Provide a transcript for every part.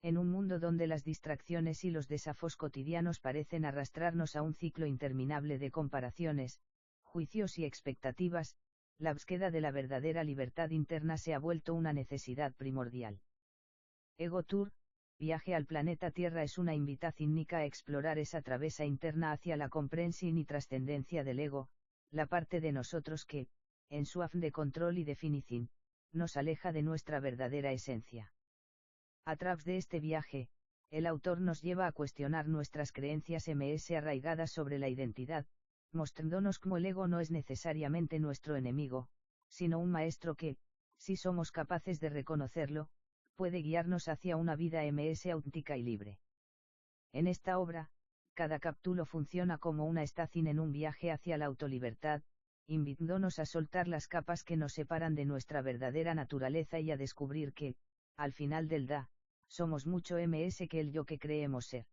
En un mundo donde las distracciones y los desafíos cotidianos parecen arrastrarnos a un ciclo interminable de comparaciones, juicios y expectativas, la búsqueda de la verdadera libertad interna se ha vuelto una necesidad primordial. Ego Tour, viaje al planeta Tierra, es una invitación única a explorar esa travesa interna hacia la comprensión y trascendencia del ego, la parte de nosotros que, en su afán de control y definición, nos aleja de nuestra verdadera esencia. A través de este viaje, el autor nos lleva a cuestionar nuestras creencias arraigadas sobre la identidad, mostrándonos cómo el ego no es necesariamente nuestro enemigo, sino un maestro que, si somos capaces de reconocerlo, puede guiarnos hacia una vida auténtica y libre. En esta obra, cada capítulo funciona como una estación en un viaje hacia la autolibertad, invitándonos a soltar las capas que nos separan de nuestra verdadera naturaleza y a descubrir que, al final del día, somos mucho más que el yo que creemos ser.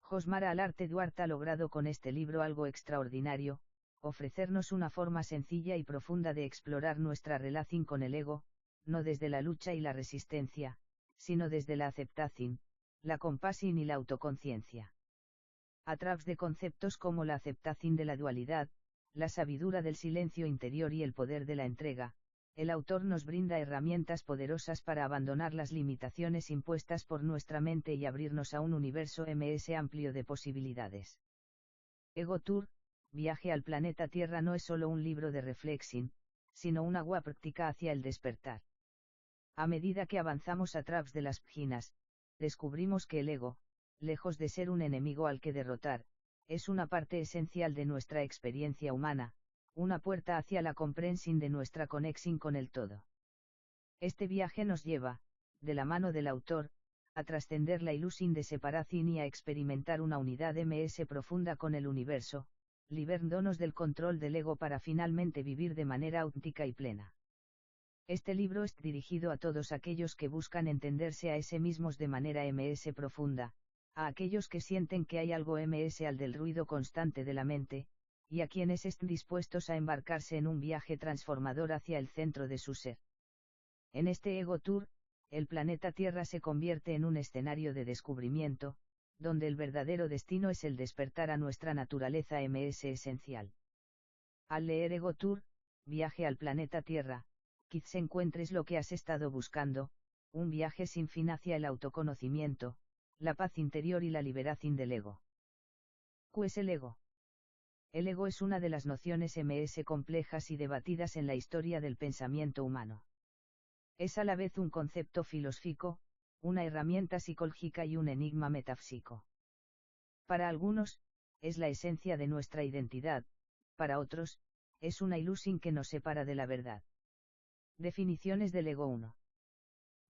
Josmara Alarte Duarte ha logrado con este libro algo extraordinario, ofrecernos una forma sencilla y profunda de explorar nuestra relación con el ego, no desde la lucha y la resistencia, sino desde la aceptación, la compasión y la autoconciencia. A través de conceptos como la aceptación de la dualidad, la sabiduría del silencio interior y el poder de la entrega, el autor nos brinda herramientas poderosas para abandonar las limitaciones impuestas por nuestra mente y abrirnos a un universo amplio de posibilidades. Ego Tour, viaje al planeta Tierra no es solo un libro de reflexión, sino una guía práctica hacia el despertar. A medida que avanzamos a través de las páginas, descubrimos que el ego, lejos de ser un enemigo al que derrotar, es una parte esencial de nuestra experiencia humana, una puerta hacia la comprensión de nuestra conexión con el todo. Este viaje nos lleva, de la mano del autor, a trascender la ilusión de separación y a experimentar una unidad profunda con el universo, liberándonos del control del ego para finalmente vivir de manera auténtica y plena. Este libro es dirigido a todos aquellos que buscan entenderse a sí mismos de manera profunda, a aquellos que sienten que hay algo al del ruido constante de la mente, y a quienes estén dispuestos a embarcarse en un viaje transformador hacia el centro de su ser. En este Ego Tour, el planeta Tierra se convierte en un escenario de descubrimiento, donde el verdadero destino es el despertar a nuestra naturaleza esencial. Al leer Ego Tour, viaje al planeta Tierra, quizás encuentres lo que has estado buscando, un viaje sin fin hacia el autoconocimiento, la paz interior y la liberación del ego. ¿Qué es el ego? El ego es una de las nociones complejas y debatidas en la historia del pensamiento humano. Es a la vez un concepto filosófico, una herramienta psicológica y un enigma metafísico. Para algunos, es la esencia de nuestra identidad, para otros, es una ilusión que nos separa de la verdad. Definiciones del ego 1.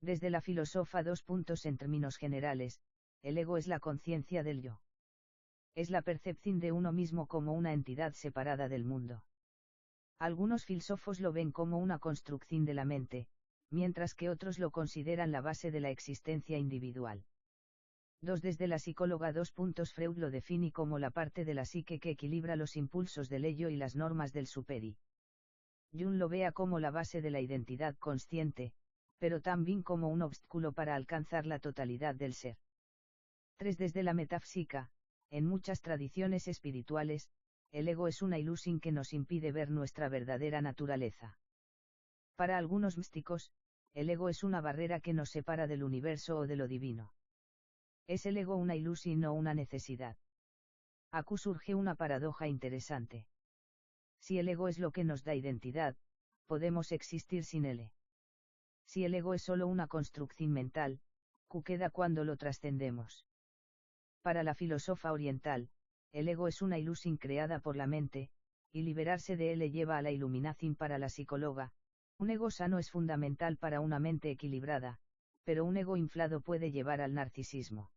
Desde la filósofa 2. En términos generales, el ego es la conciencia del yo. Es la percepción de uno mismo como una entidad separada del mundo. Algunos filósofos lo ven como una construcción de la mente, mientras que otros lo consideran la base de la existencia individual. 2. Desde la psicóloga 2. Freud lo define como la parte de la psique que equilibra los impulsos del ello y las normas del superi. Jung lo vea como la base de la identidad consciente, pero también como un obstáculo para alcanzar la totalidad del ser. 3. Desde la metafísica, en muchas tradiciones espirituales, el ego es una ilusión que nos impide ver nuestra verdadera naturaleza. Para algunos místicos, el ego es una barrera que nos separa del universo o de lo divino. ¿Es el ego una ilusión o una necesidad? Aquí surge una paradoja interesante. Si el ego es lo que nos da identidad, podemos existir sin él. Si el ego es solo una construcción mental, ¿qué queda cuando lo trascendemos? Para la filósofa oriental, el ego es una ilusión creada por la mente, y liberarse de él le lleva a la iluminación. Para la psicóloga, un ego sano es fundamental para una mente equilibrada, pero un ego inflado puede llevar al narcisismo.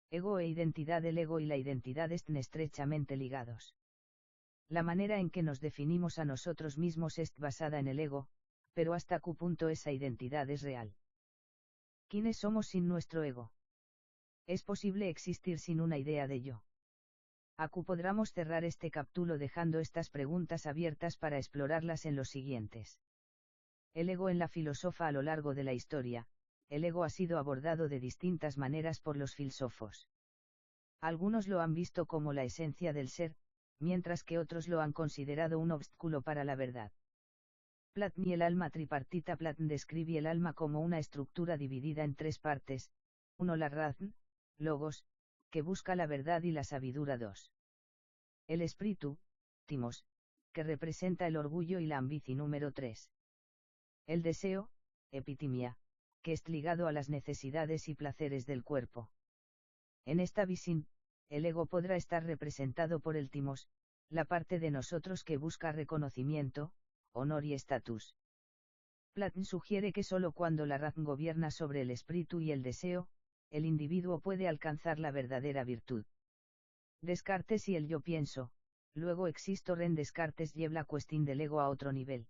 Ego e identidad. El ego y la identidad están estrechamente ligados. La manera en que nos definimos a nosotros mismos es basada en el ego, pero hasta qué punto esa identidad es real. ¿Quiénes somos sin nuestro ego? ¿Es posible existir sin una idea de yo? Aquí podremos cerrar este capítulo dejando estas preguntas abiertas para explorarlas en los siguientes. El ego en la filósofa. A lo largo de la historia, el ego ha sido abordado de distintas maneras por los filósofos. Algunos lo han visto como la esencia del ser, mientras que otros lo han considerado un obstáculo para la verdad. Platón y el alma tripartita. Platón describe el alma como una estructura dividida en tres partes: 1. La razón, logos, que busca la verdad y la sabiduría. 2. El espíritu, timos, que representa el orgullo y la ambición. Número 3. El deseo, epitimia, que es ligado a las necesidades y placeres del cuerpo. En esta visión, el ego podrá estar representado por el timos, la parte de nosotros que busca reconocimiento, honor y estatus. Platón sugiere que sólo cuando la razón gobierna sobre el espíritu y el deseo, el individuo puede alcanzar la verdadera virtud. Descartes y el yo pienso, luego existo. René Descartes lleva la cuestión del ego a otro nivel.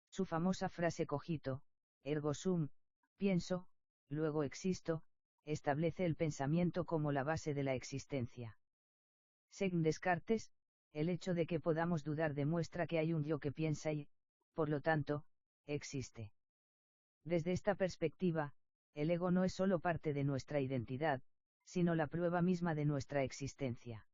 Su famosa frase cogito, ergo sum, pienso, luego existo, establece el pensamiento como la base de la existencia. Según Descartes, el hecho de que podamos dudar demuestra que hay un yo que piensa y, por lo tanto, existe. Desde esta perspectiva, el ego no es solo parte de nuestra identidad, sino la prueba misma de nuestra existencia.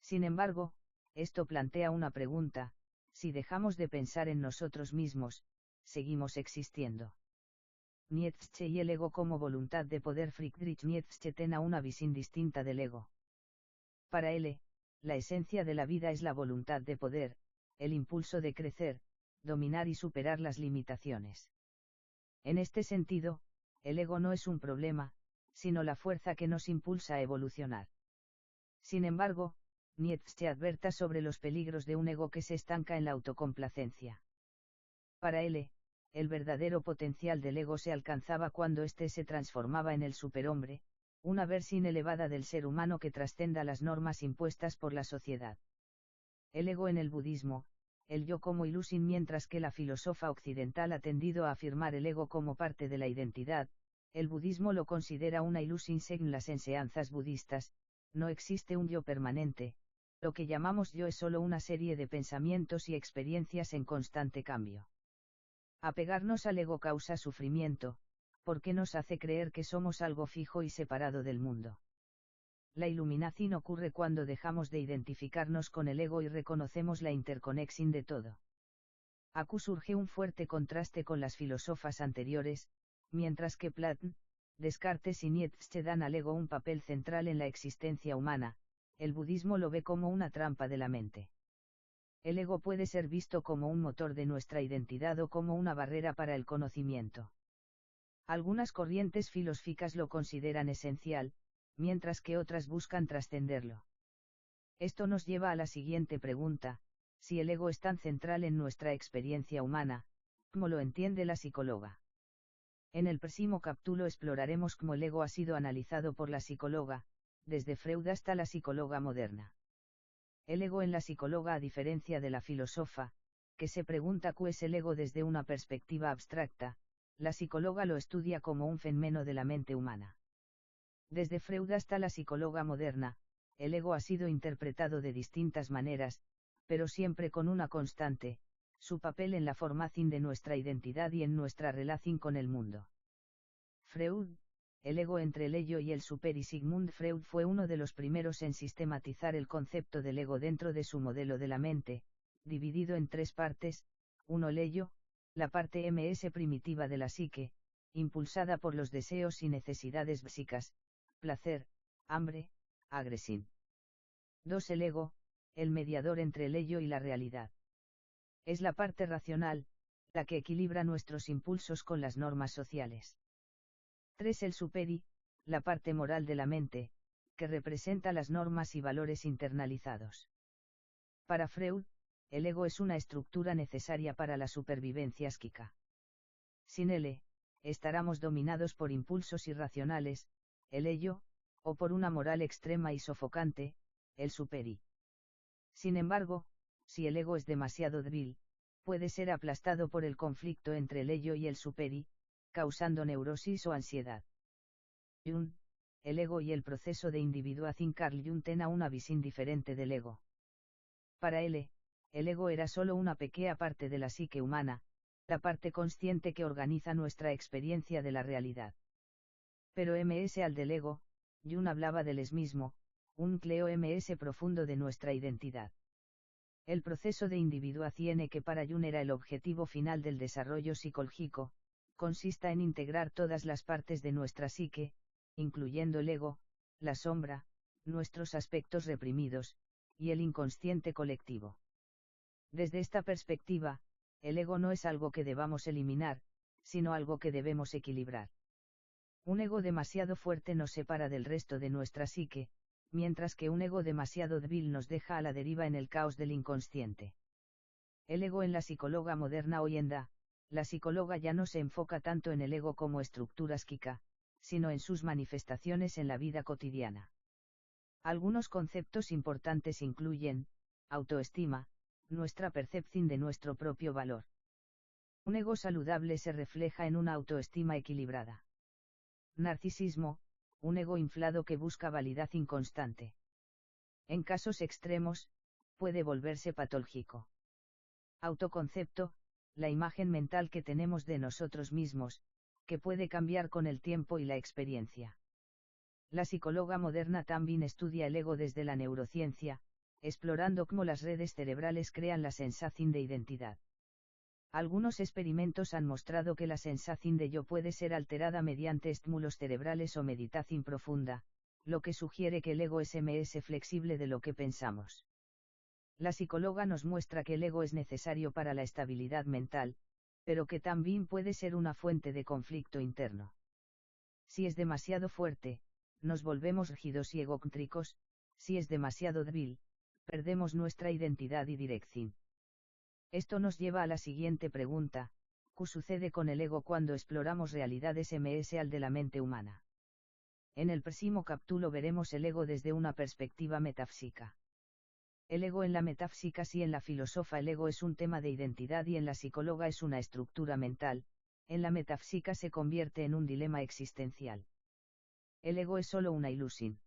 Sin embargo, esto plantea una pregunta: si dejamos de pensar en nosotros mismos, ¿seguimos existiendo? Nietzsche y el ego como voluntad de poder. Friedrich Nietzsche tiene una visión distinta del ego. Para él, la esencia de la vida es la voluntad de poder, el impulso de crecer, dominar y superar las limitaciones. En este sentido, el ego no es un problema, sino la fuerza que nos impulsa a evolucionar. Sin embargo, Nietzsche adverta sobre los peligros de un ego que se estanca en la autocomplacencia. Para él, el verdadero potencial del ego se alcanzaba cuando éste se transformaba en el superhombre, una versión elevada del ser humano que trascenda las normas impuestas por la sociedad. El ego en el budismo, el yo como ilusión. Mientras que la filósofa occidental ha tendido a afirmar el ego como parte de la identidad, el budismo lo considera una ilusión. Según las enseñanzas budistas, no existe un yo permanente, lo que llamamos yo es solo una serie de pensamientos y experiencias en constante cambio. Apegarnos al ego causa sufrimiento, porque nos hace creer que somos algo fijo y separado del mundo. La iluminación ocurre cuando dejamos de identificarnos con el ego y reconocemos la interconexión de todo. Aquí surge un fuerte contraste con las filósofas anteriores, mientras que Platón, Descartes y Nietzsche dan al ego un papel central en la existencia humana, el budismo lo ve como una trampa de la mente. El ego puede ser visto como un motor de nuestra identidad o como una barrera para el conocimiento. Algunas corrientes filosóficas lo consideran esencial, mientras que otras buscan trascenderlo. Esto nos lleva a la siguiente pregunta: si el ego es tan central en nuestra experiencia humana, ¿cómo lo entiende la psicóloga? En el próximo capítulo exploraremos cómo el ego ha sido analizado por la psicóloga, desde Freud hasta la psicóloga moderna. El ego en la psicóloga, a diferencia de la filósofa, que se pregunta qué es el ego desde una perspectiva abstracta, la psicóloga lo estudia como un fenómeno de la mente humana. Desde Freud hasta la psicóloga moderna, el ego ha sido interpretado de distintas maneras, pero siempre con una constante: su papel en la formación de nuestra identidad y en nuestra relación con el mundo. Freud, el ego entre el ello y el super. Y Sigmund Freud fue uno de los primeros en sistematizar el concepto del ego dentro de su modelo de la mente, dividido en tres partes: 1. El ello, la parte ms primitiva de la psique, impulsada por los deseos y necesidades básicas, placer, hambre, agresión. 2. El ego, el mediador entre el ello y la realidad. Es la parte racional, la que equilibra nuestros impulsos con las normas sociales. 3. El superi, la parte moral de la mente, que representa las normas y valores internalizados. Para Freud, el ego es una estructura necesaria para la supervivencia psíquica. Sin él, estaremos dominados por impulsos irracionales, el ello, o por una moral extrema y sofocante, el superi. Sin embargo, si el ego es demasiado débil, puede ser aplastado por el conflicto entre el ello y el superi, causando neurosis o ansiedad. Jung, el ego y el proceso de individuación. Carl Jung tenía una visión diferente del ego. Para él, el ego era solo una pequeña parte de la psique humana, la parte consciente que organiza nuestra experiencia de la realidad. Pero ms al del ego, Jung hablaba del esmismo, un núcleo ms profundo de nuestra identidad. El proceso de individuación que para Jung era el objetivo final del desarrollo psicológico, consista en integrar todas las partes de nuestra psique, incluyendo el ego, la sombra, nuestros aspectos reprimidos, y el inconsciente colectivo. Desde esta perspectiva, el ego no es algo que debamos eliminar, sino algo que debemos equilibrar. Un ego demasiado fuerte nos separa del resto de nuestra psique, mientras que un ego demasiado débil nos deja a la deriva en el caos del inconsciente. El ego en la psicóloga moderna hoy en día, la psicóloga ya no se enfoca tanto en el ego como estructura psíquica, sino en sus manifestaciones en la vida cotidiana. Algunos conceptos importantes incluyen, autoestima, nuestra percepción de nuestro propio valor. Un ego saludable se refleja en una autoestima equilibrada. Narcisismo, un ego inflado que busca validez inconstante. En casos extremos, puede volverse patológico. Autoconcepto, la imagen mental que tenemos de nosotros mismos, que puede cambiar con el tiempo y la experiencia. La psicóloga moderna también estudia el ego desde la neurociencia, explorando cómo las redes cerebrales crean la sensación de identidad. Algunos experimentos han mostrado que la sensación de yo puede ser alterada mediante estímulos cerebrales o meditación profunda, lo que sugiere que el ego es más flexible de lo que pensamos. La psicóloga nos muestra que el ego es necesario para la estabilidad mental, pero que también puede ser una fuente de conflicto interno. Si es demasiado fuerte, nos volvemos rígidos y egocéntricos; si es demasiado débil, perdemos nuestra identidad y dirección. Esto nos lleva a la siguiente pregunta: ¿qué sucede con el ego cuando exploramos realidades ms al de la mente humana? En el próximo capítulo veremos el ego desde una perspectiva metafísica. El ego en la metafísica y en la filosofía el ego es un tema de identidad y en la psicóloga es una estructura mental, en la metafísica se convierte en un dilema existencial. El ego es solo una ilusión.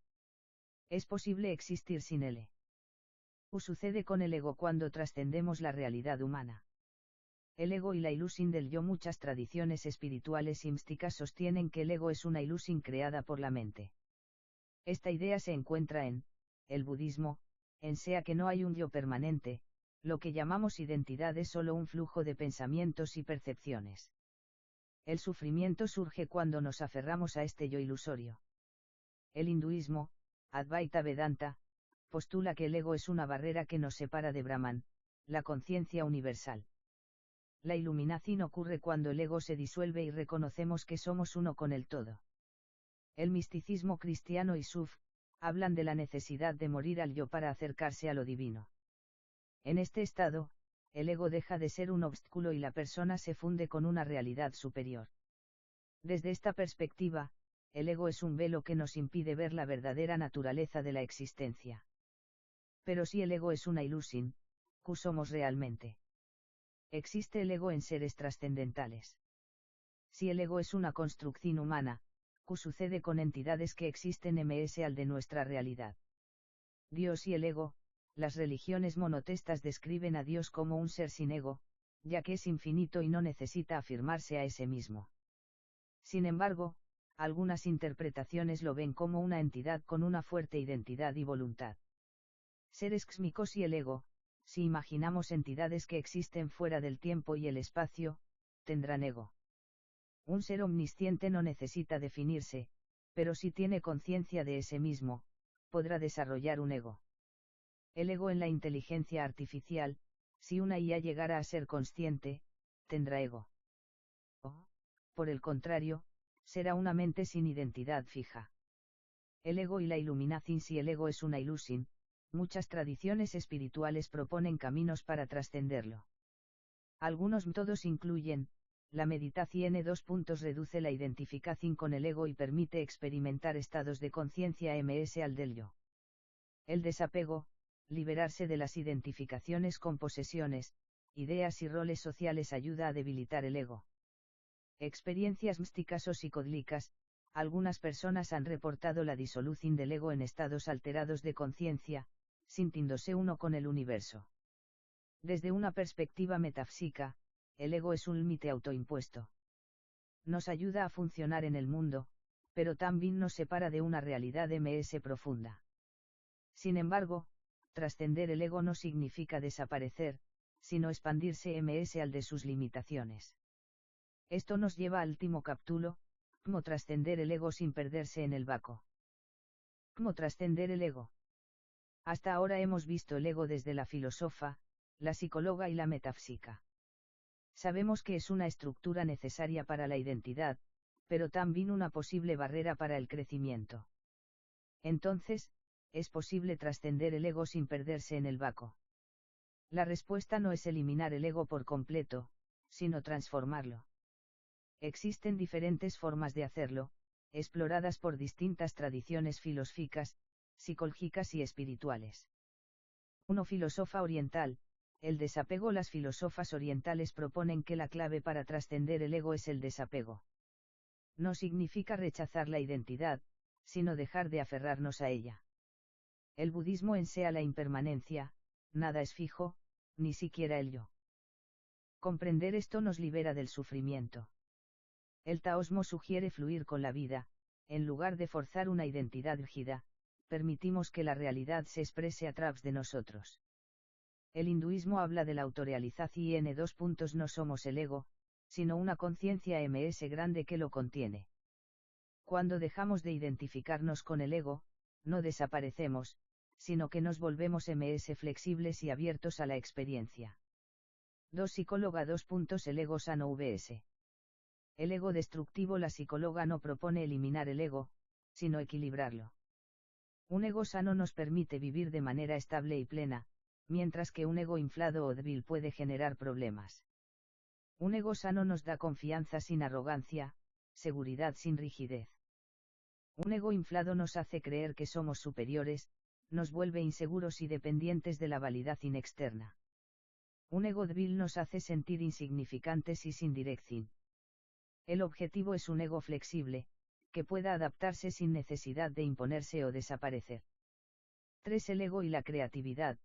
¿Es posible existir sin él? ¿Qué sucede con el ego cuando trascendemos la realidad humana? El ego y la ilusión del yo. Muchas tradiciones espirituales y místicas sostienen que el ego es una ilusión creada por la mente. Esta idea se encuentra en el budismo, en sea que no hay un yo permanente, lo que llamamos identidad es solo un flujo de pensamientos y percepciones. El sufrimiento surge cuando nos aferramos a este yo ilusorio. El hinduismo, Advaita Vedanta, postula que el ego es una barrera que nos separa de Brahman, la conciencia universal. La iluminación ocurre cuando el ego se disuelve y reconocemos que somos uno con el todo. El misticismo cristiano y suf hablan de la necesidad de morir al yo para acercarse a lo divino. En este estado, el ego deja de ser un obstáculo y la persona se funde con una realidad superior. Desde esta perspectiva, el ego es un velo que nos impide ver la verdadera naturaleza de la existencia. Pero si el ego es una ilusión, ¿qué somos realmente? ¿Existe el ego en seres trascendentales? Si el ego es una construcción humana, ¿qué sucede con entidades que existen ms al de nuestra realidad? Dios y el ego. Las religiones monoteístas describen a Dios como un ser sin ego, ya que es infinito y no necesita afirmarse a ese mismo. Sin embargo, algunas interpretaciones lo ven como una entidad con una fuerte identidad y voluntad. Seres cósmicos y el ego, si imaginamos entidades que existen fuera del tiempo y el espacio, tendrán ego. Un ser omnisciente no necesita definirse, pero si tiene conciencia de ese mismo, podrá desarrollar un ego. El ego en la inteligencia artificial, si una IA llegara a ser consciente, tendrá ego. O, por el contrario, será una mente sin identidad fija. El ego y la iluminación. Si el ego es una ilusión, muchas tradiciones espirituales proponen caminos para trascenderlo. Algunos métodos incluyen: la meditación. Reduce la identificación con el ego y permite experimentar estados de conciencia ms al del yo. El desapego, liberarse de las identificaciones con posesiones, ideas y roles sociales ayuda a debilitar el ego. Experiencias místicas o psicodélicas. Algunas personas han reportado la disolución del ego en estados alterados de conciencia, sintiéndose uno con el universo. Desde una perspectiva metafísica, el ego es un límite autoimpuesto. Nos ayuda a funcionar en el mundo, pero también nos separa de una realidad profunda. Sin embargo, trascender el ego no significa desaparecer, sino expandirse al de sus limitaciones. Esto nos lleva al último capítulo, cómo trascender el ego sin perderse en el vacío. ¿Cómo trascender el ego? Hasta ahora hemos visto el ego desde la filósofa, la psicóloga y la metafísica. Sabemos que es una estructura necesaria para la identidad, pero también una posible barrera para el crecimiento. Entonces, ¿es posible trascender el ego sin perderse en el vacío? La respuesta no es eliminar el ego por completo, sino transformarlo. Existen diferentes formas de hacerlo, exploradas por distintas tradiciones filosóficas, psicológicas y espirituales. 1. Filosofía oriental. El desapego. Las filósofas orientales proponen que la clave para trascender el ego es el desapego. No significa rechazar la identidad, sino dejar de aferrarnos a ella. El budismo ensea la impermanencia, nada es fijo, ni siquiera el yo. Comprender esto nos libera del sufrimiento. El taoísmo sugiere fluir con la vida, en lugar de forzar una identidad rígida, permitimos que la realidad se exprese a través de nosotros. El hinduismo habla de la autorrealización. No somos el ego, sino una conciencia grande que lo contiene. Cuando dejamos de identificarnos con el ego, no desaparecemos, sino que nos volvemos flexibles y abiertos a la experiencia. 2. Psicóloga. El ego sano vs. El ego destructivo. La psicóloga no propone eliminar el ego, sino equilibrarlo. Un ego sano nos permite vivir de manera estable y plena, mientras que un ego inflado o débil puede generar problemas. Un ego sano nos da confianza sin arrogancia, seguridad sin rigidez. Un ego inflado nos hace creer que somos superiores, nos vuelve inseguros y dependientes de la validación externa. Un ego débil nos hace sentir insignificantes y sin dirección. El objetivo es un ego flexible, que pueda adaptarse sin necesidad de imponerse o desaparecer. 3. El ego y la creatividad.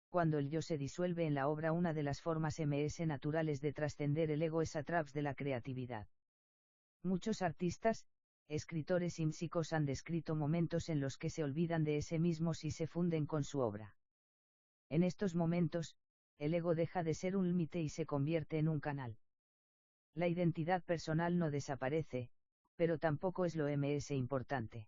Cuando el yo se disuelve en la obra, una de las formas naturales de trascender el ego es a través de la creatividad. Muchos artistas, escritores y músicos han descrito momentos en los que se olvidan de sí mismos y se funden con su obra. En estos momentos, el ego deja de ser un límite y se convierte en un canal. La identidad personal no desaparece, pero tampoco es lo importante.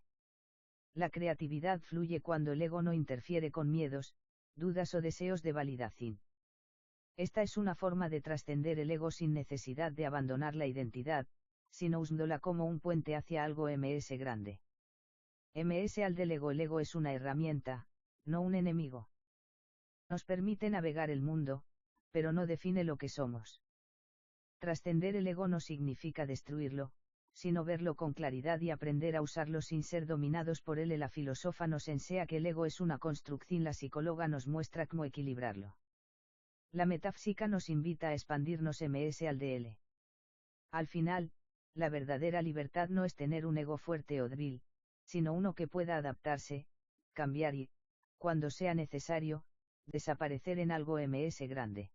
La creatividad fluye cuando el ego no interfiere con miedos, dudas o deseos de validación. Esta es una forma de trascender el ego sin necesidad de abandonar la identidad, sino usándola como un puente hacia algo grande. Al del ego. El ego es una herramienta, no un enemigo. Nos permite navegar el mundo, pero no define lo que somos. Trascender el ego no significa destruirlo, sino verlo con claridad y aprender a usarlo sin ser dominados por él. La filósofa nos enseña que el ego es una construcción, la psicóloga nos muestra cómo equilibrarlo. La metafísica nos invita a expandirnos al de él. Al final, la verdadera libertad no es tener un ego fuerte o débil, sino uno que pueda adaptarse, cambiar y, cuando sea necesario, desaparecer en algo grande.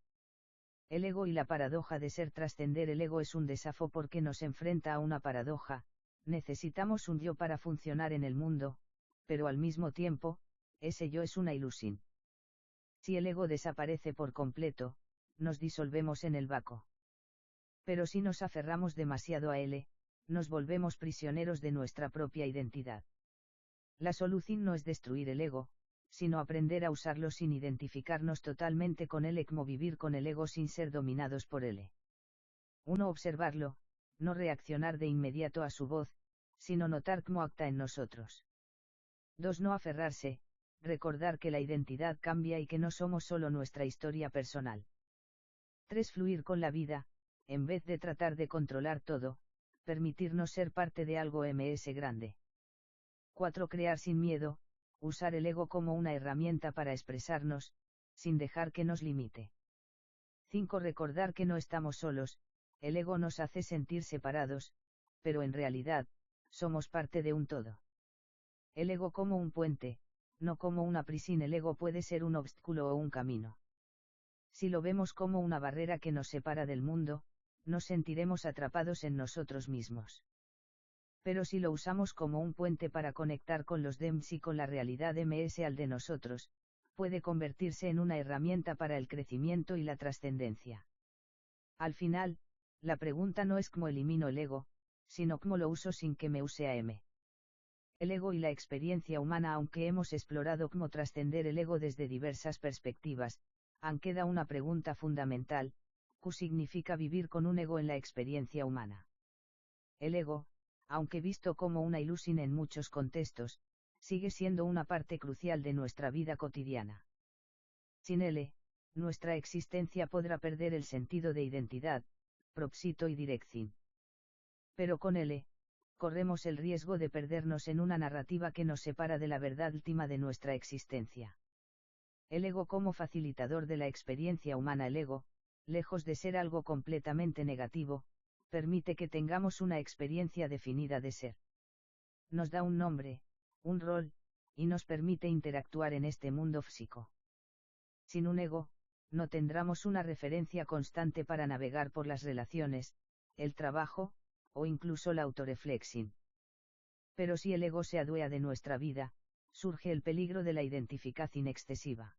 El ego y la paradoja de ser. Trascender el ego es un desafío porque nos enfrenta a una paradoja: necesitamos un yo para funcionar en el mundo, pero al mismo tiempo, ese yo es una ilusión. Si el ego desaparece por completo, nos disolvemos en el vacío. Pero si nos aferramos demasiado a él, nos volvemos prisioneros de nuestra propia identidad. La solución no es destruir el ego, sino aprender a usarlo sin identificarnos totalmente con él, como vivir con el ego sin ser dominados por él. 1. Observarlo, no reaccionar de inmediato a su voz, sino notar cómo actúa en nosotros. 2. No aferrarse, recordar que la identidad cambia y que no somos solo nuestra historia personal. 3. Fluir con la vida, en vez de tratar de controlar todo, permitirnos ser parte de algo grande. 4. Crear sin miedo, usar el ego como una herramienta para expresarnos, sin dejar que nos limite. 5. Recordar que no estamos solos, el ego nos hace sentir separados, pero en realidad, somos parte de un todo. El ego como un puente, no como una prisión. El ego puede ser un obstáculo o un camino. Si lo vemos como una barrera que nos separa del mundo, nos sentiremos atrapados en nosotros mismos. Pero si lo usamos como un puente para conectar con los demás y con la realidad ms al de nosotros, puede convertirse en una herramienta para el crecimiento y la trascendencia. Al final, la pregunta no es cómo elimino el ego, sino cómo lo uso sin que me use a mí. El ego y la experiencia humana. Aunque hemos explorado cómo trascender el ego desde diversas perspectivas, aún queda una pregunta fundamental: ¿qué significa vivir con un ego en la experiencia humana? El ego, aunque visto como una ilusión en muchos contextos, sigue siendo una parte crucial de nuestra vida cotidiana. Sin él, nuestra existencia podrá perder el sentido de identidad, propósito y dirección. Pero con él, corremos el riesgo de perdernos en una narrativa que nos separa de la verdad última de nuestra existencia. El ego como facilitador de la experiencia humana. El ego, lejos de ser algo completamente negativo, permite que tengamos una experiencia definida de ser. Nos da un nombre, un rol, y nos permite interactuar en este mundo físico. Sin un ego, no tendremos una referencia constante para navegar por las relaciones, el trabajo, o incluso la autoreflexión. Pero si el ego se adueña de nuestra vida, surge el peligro de la identificación excesiva.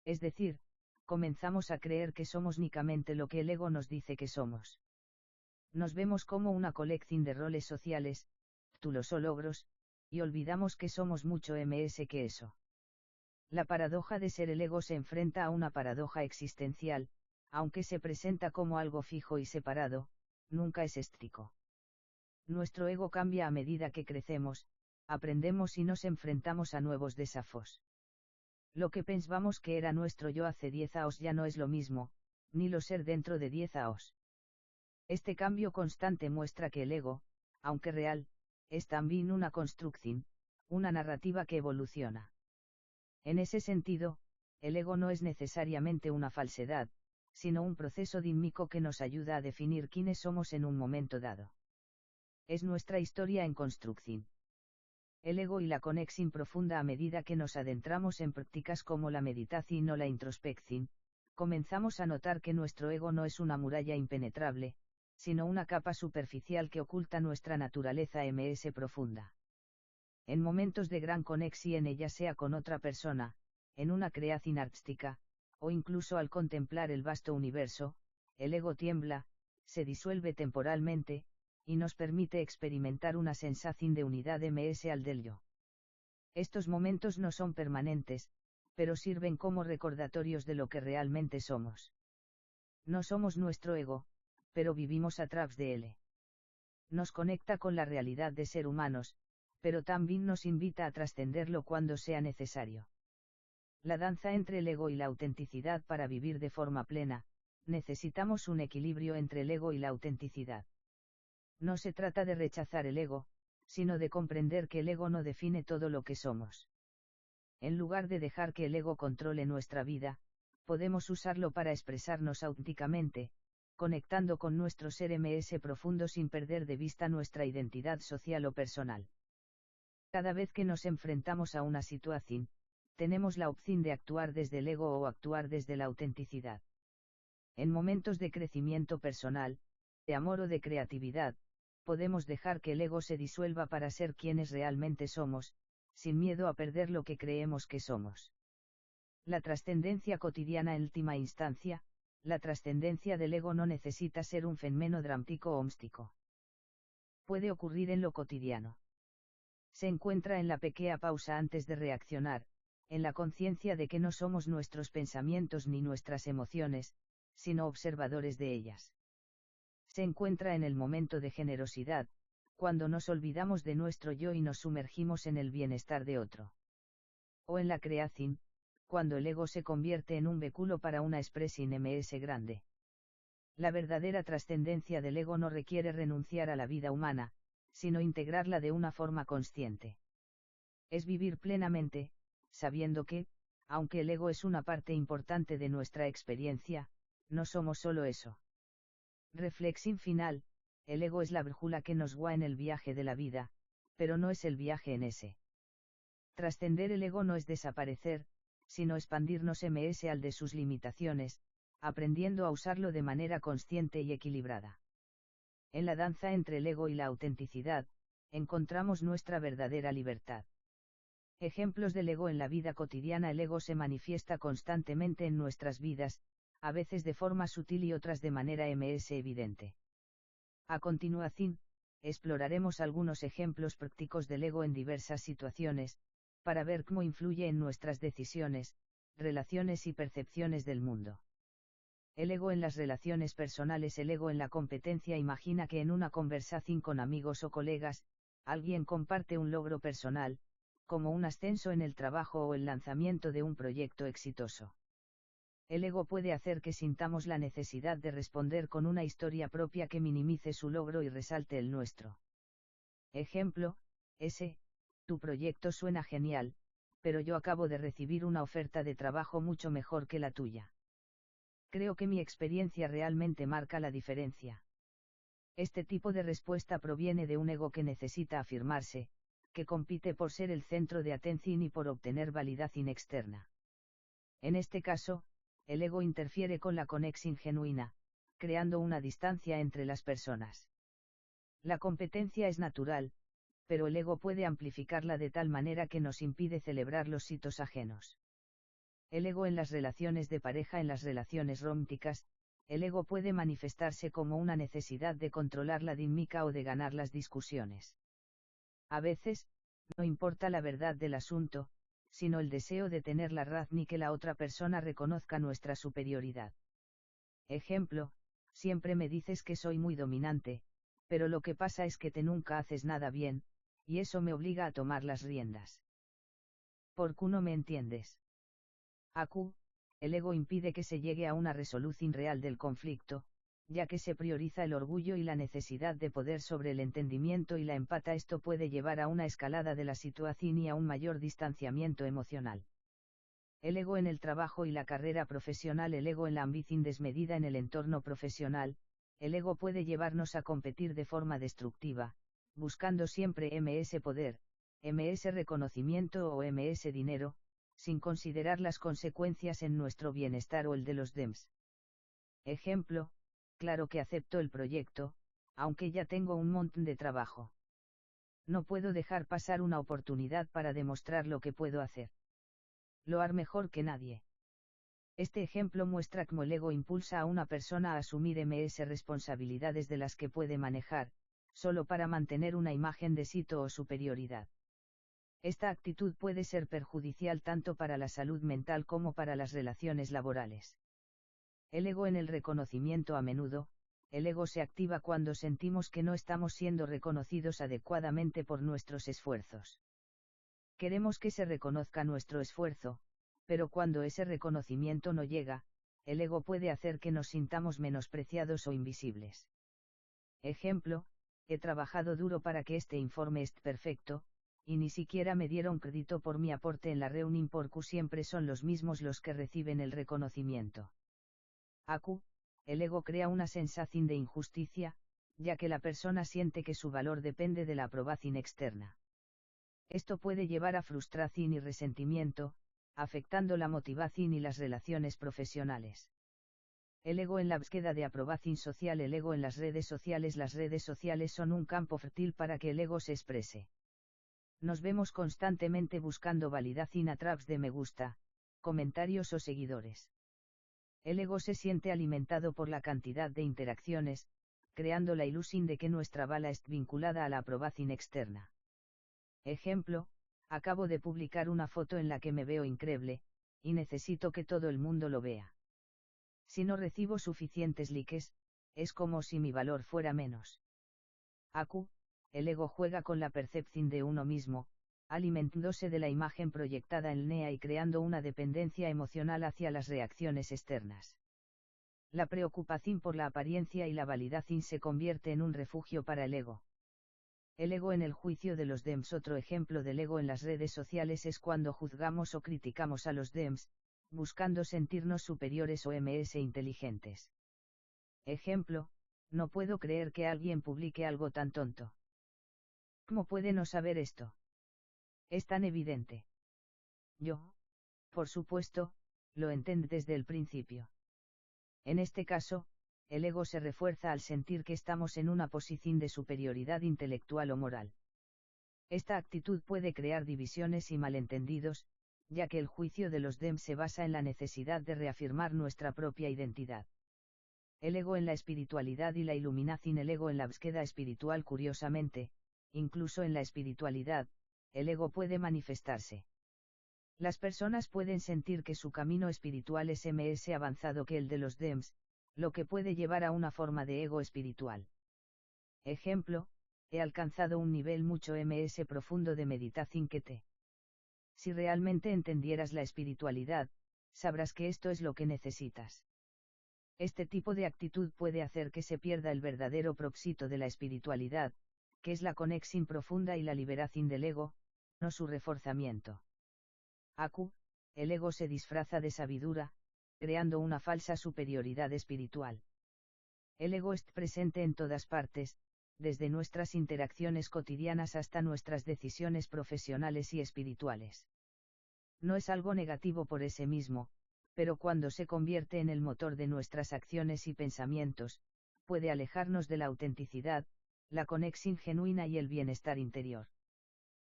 Es decir, comenzamos a creer que somos únicamente lo que el ego nos dice que somos. Nos vemos como una colección de roles sociales, títulos o logros, y olvidamos que somos mucho más que eso. La paradoja de ser el ego se enfrenta a una paradoja existencial: aunque se presenta como algo fijo y separado, nunca es estático. Nuestro ego cambia a medida que crecemos, aprendemos y nos enfrentamos a nuevos desafíos. Lo que pensábamos que era nuestro yo hace 10 años ya no es lo mismo, ni lo ser dentro de 10 años. Este cambio constante muestra que el ego, aunque real, es también una construcción, una narrativa que evoluciona. En ese sentido, el ego no es necesariamente una falsedad, sino un proceso dinámico que nos ayuda a definir quiénes somos en un momento dado. Es nuestra historia en construcción. El ego y la conexión profunda. A medida que nos adentramos en prácticas como la meditación o la introspección, comenzamos a notar que nuestro ego no es una muralla impenetrable, sino una capa superficial que oculta nuestra naturaleza ms profunda. En momentos de gran conexión, ella sea con otra persona, en una creación artística, o incluso al contemplar el vasto universo, el ego tiembla, se disuelve temporalmente, y nos permite experimentar una sensación de unidad ms al del yo. Estos momentos no son permanentes, pero sirven como recordatorios de lo que realmente somos. No somos nuestro ego, pero vivimos a través de él. Nos conecta con la realidad de ser humanos, pero también nos invita a trascenderlo cuando sea necesario. La danza entre el ego y la autenticidad. Para vivir de forma plena, necesitamos un equilibrio entre el ego y la autenticidad. No se trata de rechazar el ego, sino de comprender que el ego no define todo lo que somos. En lugar de dejar que el ego controle nuestra vida, podemos usarlo para expresarnos auténticamente, conectando con nuestro ser ms profundo sin perder de vista nuestra identidad social o personal. Cada vez que nos enfrentamos a una situación, tenemos la opción de actuar desde el ego o actuar desde la autenticidad. En momentos de crecimiento personal, de amor o de creatividad, podemos dejar que el ego se disuelva para ser quienes realmente somos, sin miedo a perder lo que creemos que somos. La trascendencia cotidiana. En última instancia, la trascendencia del ego no necesita ser un fenómeno dramático o místico. Puede ocurrir en lo cotidiano. Se encuentra en la pequeña pausa antes de reaccionar, en la conciencia de que no somos nuestros pensamientos ni nuestras emociones, sino observadores de ellas. Se encuentra en el momento de generosidad, cuando nos olvidamos de nuestro yo y nos sumergimos en el bienestar de otro. O en la creación, cuando el ego se convierte en un vehículo para una expresión ms grande. La verdadera trascendencia del ego no requiere renunciar a la vida humana, sino integrarla de una forma consciente. Es vivir plenamente, sabiendo que, aunque el ego es una parte importante de nuestra experiencia, no somos solo eso. Reflexión final: el ego es la brújula que nos guía en el viaje de la vida, pero no es el viaje en ese. Trascender el ego no es desaparecer, sino expandirnos ms al de sus limitaciones, aprendiendo a usarlo de manera consciente y equilibrada. En la danza entre el ego y la autenticidad, encontramos nuestra verdadera libertad. Ejemplos del ego en la vida cotidiana. El ego se manifiesta constantemente en nuestras vidas, a veces de forma sutil y otras de manera evidente. A continuación, exploraremos algunos ejemplos prácticos del ego en diversas situaciones, para ver cómo influye en nuestras decisiones, relaciones y percepciones del mundo. El ego en las relaciones personales. El ego en la competencia. Imagina que en una conversación con amigos o colegas, alguien comparte un logro personal, como un ascenso en el trabajo o el lanzamiento de un proyecto exitoso. El ego puede hacer que sintamos la necesidad de responder con una historia propia que minimice su logro y resalte el nuestro. Ejemplo, tu proyecto suena genial, pero yo acabo de recibir una oferta de trabajo mucho mejor que la tuya. Creo que mi experiencia realmente marca la diferencia. Este tipo de respuesta proviene de un ego que necesita afirmarse, que compite por ser el centro de atención y por obtener validación externa. En este caso, el ego interfiere con la conexión genuina, creando una distancia entre las personas. La competencia es natural, pero el ego puede amplificarla de tal manera que nos impide celebrar los hitos ajenos. El ego en las relaciones de pareja. En las relaciones románticas, el ego puede manifestarse como una necesidad de controlar la dinámica o de ganar las discusiones. A veces, no importa la verdad del asunto, sino el deseo de tener la razón y que la otra persona reconozca nuestra superioridad. Ejemplo, siempre me dices que soy muy dominante, pero lo que pasa es que te nunca haces nada bien, y eso me obliga a tomar las riendas. ¿Por qué no me entiendes? Q. El ego impide que se llegue a una resolución real del conflicto, ya que se prioriza el orgullo y la necesidad de poder sobre el entendimiento y la empatía. Esto puede llevar a una escalada de la situación y a un mayor distanciamiento emocional. El ego en el trabajo y la carrera profesional. El ego en la ambición desmedida. En el entorno profesional, el ego puede llevarnos a competir de forma destructiva, buscando siempre poder, reconocimiento o dinero, sin considerar las consecuencias en nuestro bienestar o el de los demás. Ejemplo, claro que acepto el proyecto, aunque ya tengo un montón de trabajo. No puedo dejar pasar una oportunidad para demostrar lo que puedo hacer. Lo haré mejor que nadie. Este ejemplo muestra cómo el ego impulsa a una persona a asumir responsabilidades de las que puede manejar, solo para mantener una imagen de éxito o superioridad. Esta actitud puede ser perjudicial tanto para la salud mental como para las relaciones laborales. El ego en el reconocimiento. A menudo, el ego se activa cuando sentimos que no estamos siendo reconocidos adecuadamente por nuestros esfuerzos. Queremos que se reconozca nuestro esfuerzo, pero cuando ese reconocimiento no llega, el ego puede hacer que nos sintamos menospreciados o invisibles. Ejemplo, he trabajado duro para que este informe esté perfecto, y ni siquiera me dieron crédito por mi aporte en la reunión porque siempre son los mismos los que reciben el reconocimiento. El ego crea una sensación de injusticia, ya que la persona siente que su valor depende de la aprobación externa. Esto puede llevar a frustración y resentimiento, afectando la motivación y las relaciones profesionales. El ego en la búsqueda de aprobación social. El ego en las redes sociales. Las redes sociales son un campo fértil para que el ego se exprese. Nos vemos constantemente buscando validación a través de me gusta, comentarios o seguidores. El ego se siente alimentado por la cantidad de interacciones, creando la ilusión de que nuestra valía es vinculada a la aprobación externa. Ejemplo, acabo de publicar una foto en la que me veo increíble, y necesito que todo el mundo lo vea. Si no recibo suficientes likes, es como si mi valor fuera menos. El ego juega con la percepción de uno mismo, alimentándose de la imagen proyectada en NEA y creando una dependencia emocional hacia las reacciones externas. La preocupación por la apariencia y la validación se convierte en un refugio para el ego. El ego en el juicio de los demás. Otro ejemplo del ego en las redes sociales es cuando juzgamos o criticamos a los demás, buscando sentirnos superiores o inteligentes. Ejemplo, no puedo creer que alguien publique algo tan tonto. ¿Cómo puede no saber esto? Es tan evidente. Yo. Por supuesto, lo entiende desde el principio. En este caso, el ego se refuerza al sentir que estamos en una posición de superioridad intelectual o moral. Esta actitud puede crear divisiones y malentendidos, ya que el juicio de los demás se basa en la necesidad de reafirmar nuestra propia identidad. El ego en la espiritualidad y la iluminación. El ego en la búsqueda espiritual. Curiosamente, incluso en la espiritualidad, el ego puede manifestarse. Las personas pueden sentir que su camino espiritual es más avanzado que el de los demás, lo que puede llevar a una forma de ego espiritual. Ejemplo, he alcanzado un nivel mucho más profundo de meditación que te. Si realmente entendieras la espiritualidad, sabrás que esto es lo que necesitas. Este tipo de actitud puede hacer que se pierda el verdadero propósito de la espiritualidad, que es la conexión profunda y la liberación del ego, no su reforzamiento. El ego se disfraza de sabiduría, creando una falsa superioridad espiritual. El ego está presente en todas partes, desde nuestras interacciones cotidianas hasta nuestras decisiones profesionales y espirituales. No es algo negativo por ese mismo, pero cuando se convierte en el motor de nuestras acciones y pensamientos, puede alejarnos de la autenticidad, la conexión genuina y el bienestar interior.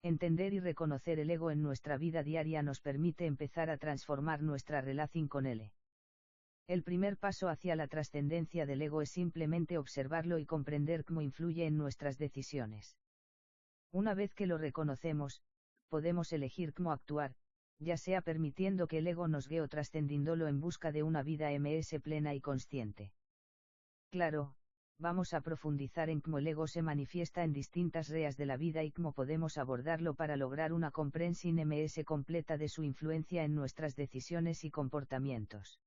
Entender y reconocer el ego en nuestra vida diaria nos permite empezar a transformar nuestra relación con él. El primer paso hacia la trascendencia del ego es simplemente observarlo y comprender cómo influye en nuestras decisiones. Una vez que lo reconocemos, podemos elegir cómo actuar, ya sea permitiendo que el ego nos guíe o trascendiéndolo en busca de una vida más plena y consciente. Claro, vamos a profundizar en cómo el ego se manifiesta en distintas áreas de la vida y cómo podemos abordarlo para lograr una comprensión más completa de su influencia en nuestras decisiones y comportamientos.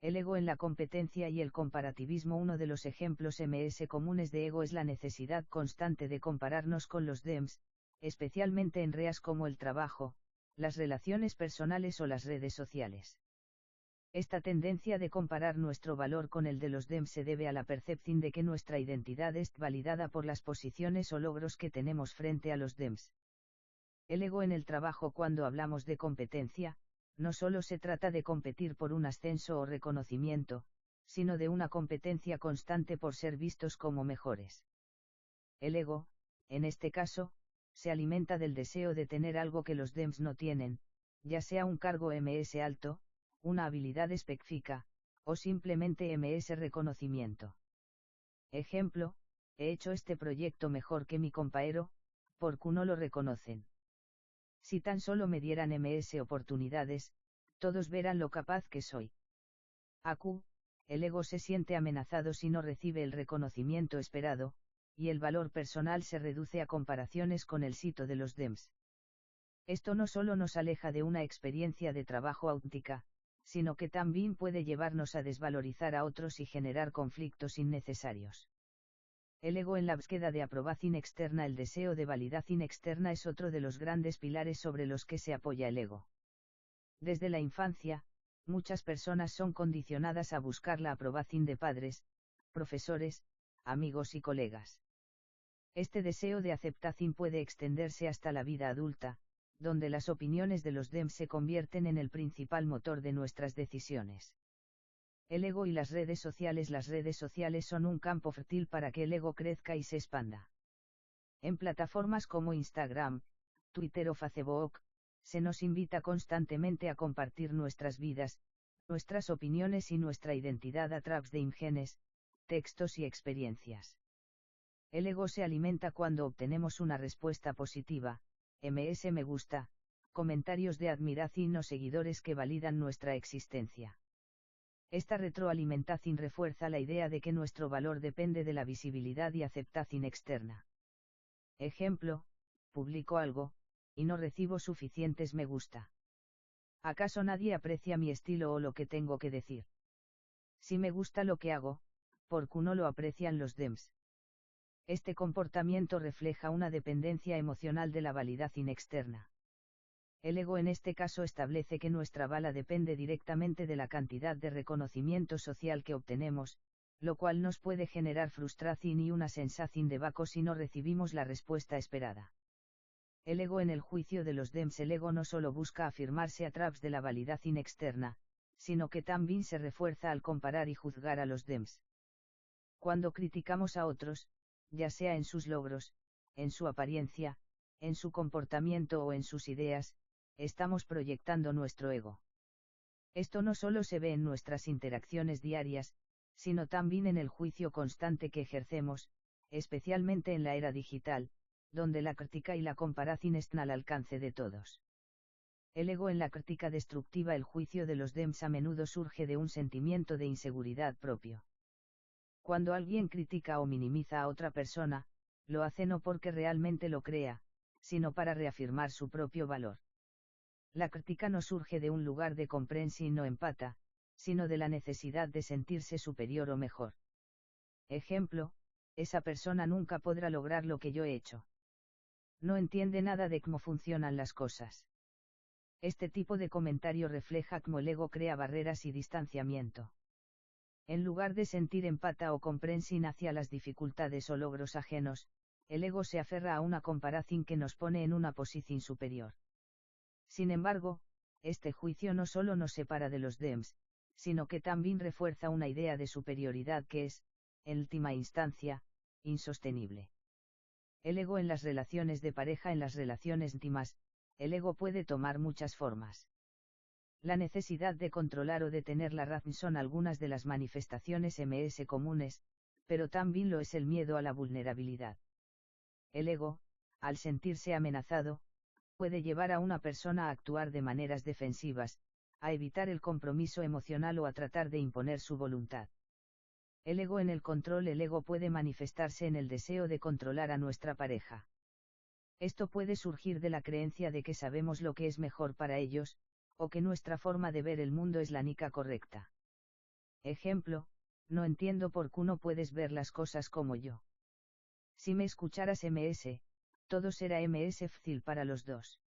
El ego en la competencia y el comparativismo. Uno de los ejemplos más comunes de ego es la necesidad constante de compararnos con los demás, especialmente en áreas como el trabajo, las relaciones personales o las redes sociales. Esta tendencia de comparar nuestro valor con el de los demás se debe a la percepción de que nuestra identidad es validada por las posiciones o logros que tenemos frente a los demás. El ego en el trabajo. Cuando hablamos de competencia, no solo se trata de competir por un ascenso o reconocimiento, sino de una competencia constante por ser vistos como mejores. El ego, en este caso, se alimenta del deseo de tener algo que los demás no tienen, ya sea un cargo más alto, una habilidad específica, o simplemente más reconocimiento. Ejemplo, he hecho este proyecto mejor que mi compañero, porque no lo reconocen. Si tan solo me dieran más oportunidades, todos verán lo capaz que soy. El ego se siente amenazado si no recibe el reconocimiento esperado, y el valor personal se reduce a comparaciones con el sitio de los demás. Esto no solo nos aleja de una experiencia de trabajo auténtica, sino que también puede llevarnos a desvalorizar a otros y generar conflictos innecesarios. El ego en la búsqueda de aprobación externa. El deseo de validación externa es otro de los grandes pilares sobre los que se apoya el ego. Desde la infancia, muchas personas son condicionadas a buscar la aprobación de padres, profesores, amigos y colegas. Este deseo de aceptación puede extenderse hasta la vida adulta, donde las opiniones de los demás se convierten en el principal motor de nuestras decisiones. El ego y las redes sociales. Las redes sociales son un campo fértil para que el ego crezca y se expanda. En plataformas como Instagram, Twitter o Facebook, se nos invita constantemente a compartir nuestras vidas, nuestras opiniones y nuestra identidad a través de imágenes, textos y experiencias. El ego se alimenta cuando obtenemos una respuesta positiva, me gusta, comentarios de admiración o seguidores que validan nuestra existencia. Esta retroalimentación refuerza la idea de que nuestro valor depende de la visibilidad y aceptación externa. Ejemplo, publico algo, y no recibo suficientes me gusta. ¿Acaso nadie aprecia mi estilo o lo que tengo que decir? Si me gusta lo que hago, ¿por qué no lo aprecian los demás? Este comportamiento refleja una dependencia emocional de la validación externa. El ego en este caso establece que nuestra valía depende directamente de la cantidad de reconocimiento social que obtenemos, lo cual nos puede generar frustración y una sensación de vacío si no recibimos la respuesta esperada. El ego en el juicio de los DEMS. El ego no solo busca afirmarse a través de la validación externa, sino que también se refuerza al comparar y juzgar a los DEMS. Cuando criticamos a otros, ya sea en sus logros, en su apariencia, en su comportamiento o en sus ideas, estamos proyectando nuestro ego. Esto no solo se ve en nuestras interacciones diarias, sino también en el juicio constante que ejercemos, especialmente en la era digital, donde la crítica y la comparación están al alcance de todos. El ego en la crítica destructiva. El juicio de los DEMS a menudo surge de un sentimiento de inseguridad propio. Cuando alguien critica o minimiza a otra persona, lo hace no porque realmente lo crea, sino para reafirmar su propio valor. La crítica no surge de un lugar de comprensión o empatía, sino de la necesidad de sentirse superior o mejor. Ejemplo: esa persona nunca podrá lograr lo que yo he hecho. No entiende nada de cómo funcionan las cosas. Este tipo de comentario refleja cómo el ego crea barreras y distanciamiento. En lugar de sentir empatía o comprensión hacia las dificultades o logros ajenos, el ego se aferra a una comparación que nos pone en una posición superior. Sin embargo, este juicio no solo nos separa de los DEMS, sino que también refuerza una idea de superioridad que es, en última instancia, insostenible. El ego en las relaciones de pareja. En las relaciones íntimas, el ego puede tomar muchas formas. La necesidad de controlar o de tener la razón son algunas de las manifestaciones MS comunes, pero también lo es el miedo a la vulnerabilidad. El ego, al sentirse amenazado, puede llevar a una persona a actuar de maneras defensivas, a evitar el compromiso emocional o a tratar de imponer su voluntad. El ego en el control. El ego puede manifestarse en el deseo de controlar a nuestra pareja. Esto puede surgir de la creencia de que sabemos lo que es mejor para ellos, o que nuestra forma de ver el mundo es la única correcta. Ejemplo: no entiendo por qué no puedes ver las cosas como yo. Si me escucharas MS, todo será MS fácil para los dos.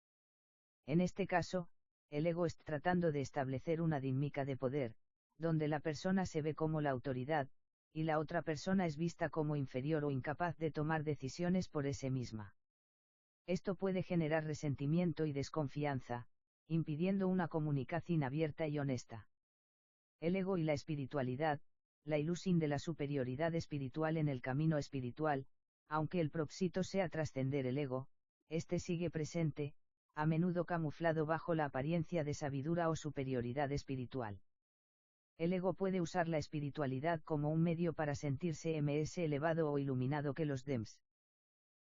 En este caso, el ego está tratando de establecer una dinámica de poder, donde la persona se ve como la autoridad, y la otra persona es vista como inferior o incapaz de tomar decisiones por sí misma. Esto puede generar resentimiento y desconfianza, impidiendo una comunicación abierta y honesta. El ego y la espiritualidad. La ilusión de la superioridad espiritual. En el camino espiritual, aunque el propósito sea trascender el ego, este sigue presente, a menudo camuflado bajo la apariencia de sabiduría o superioridad espiritual. El ego puede usar la espiritualidad como un medio para sentirse más elevado o iluminado que los DEMS.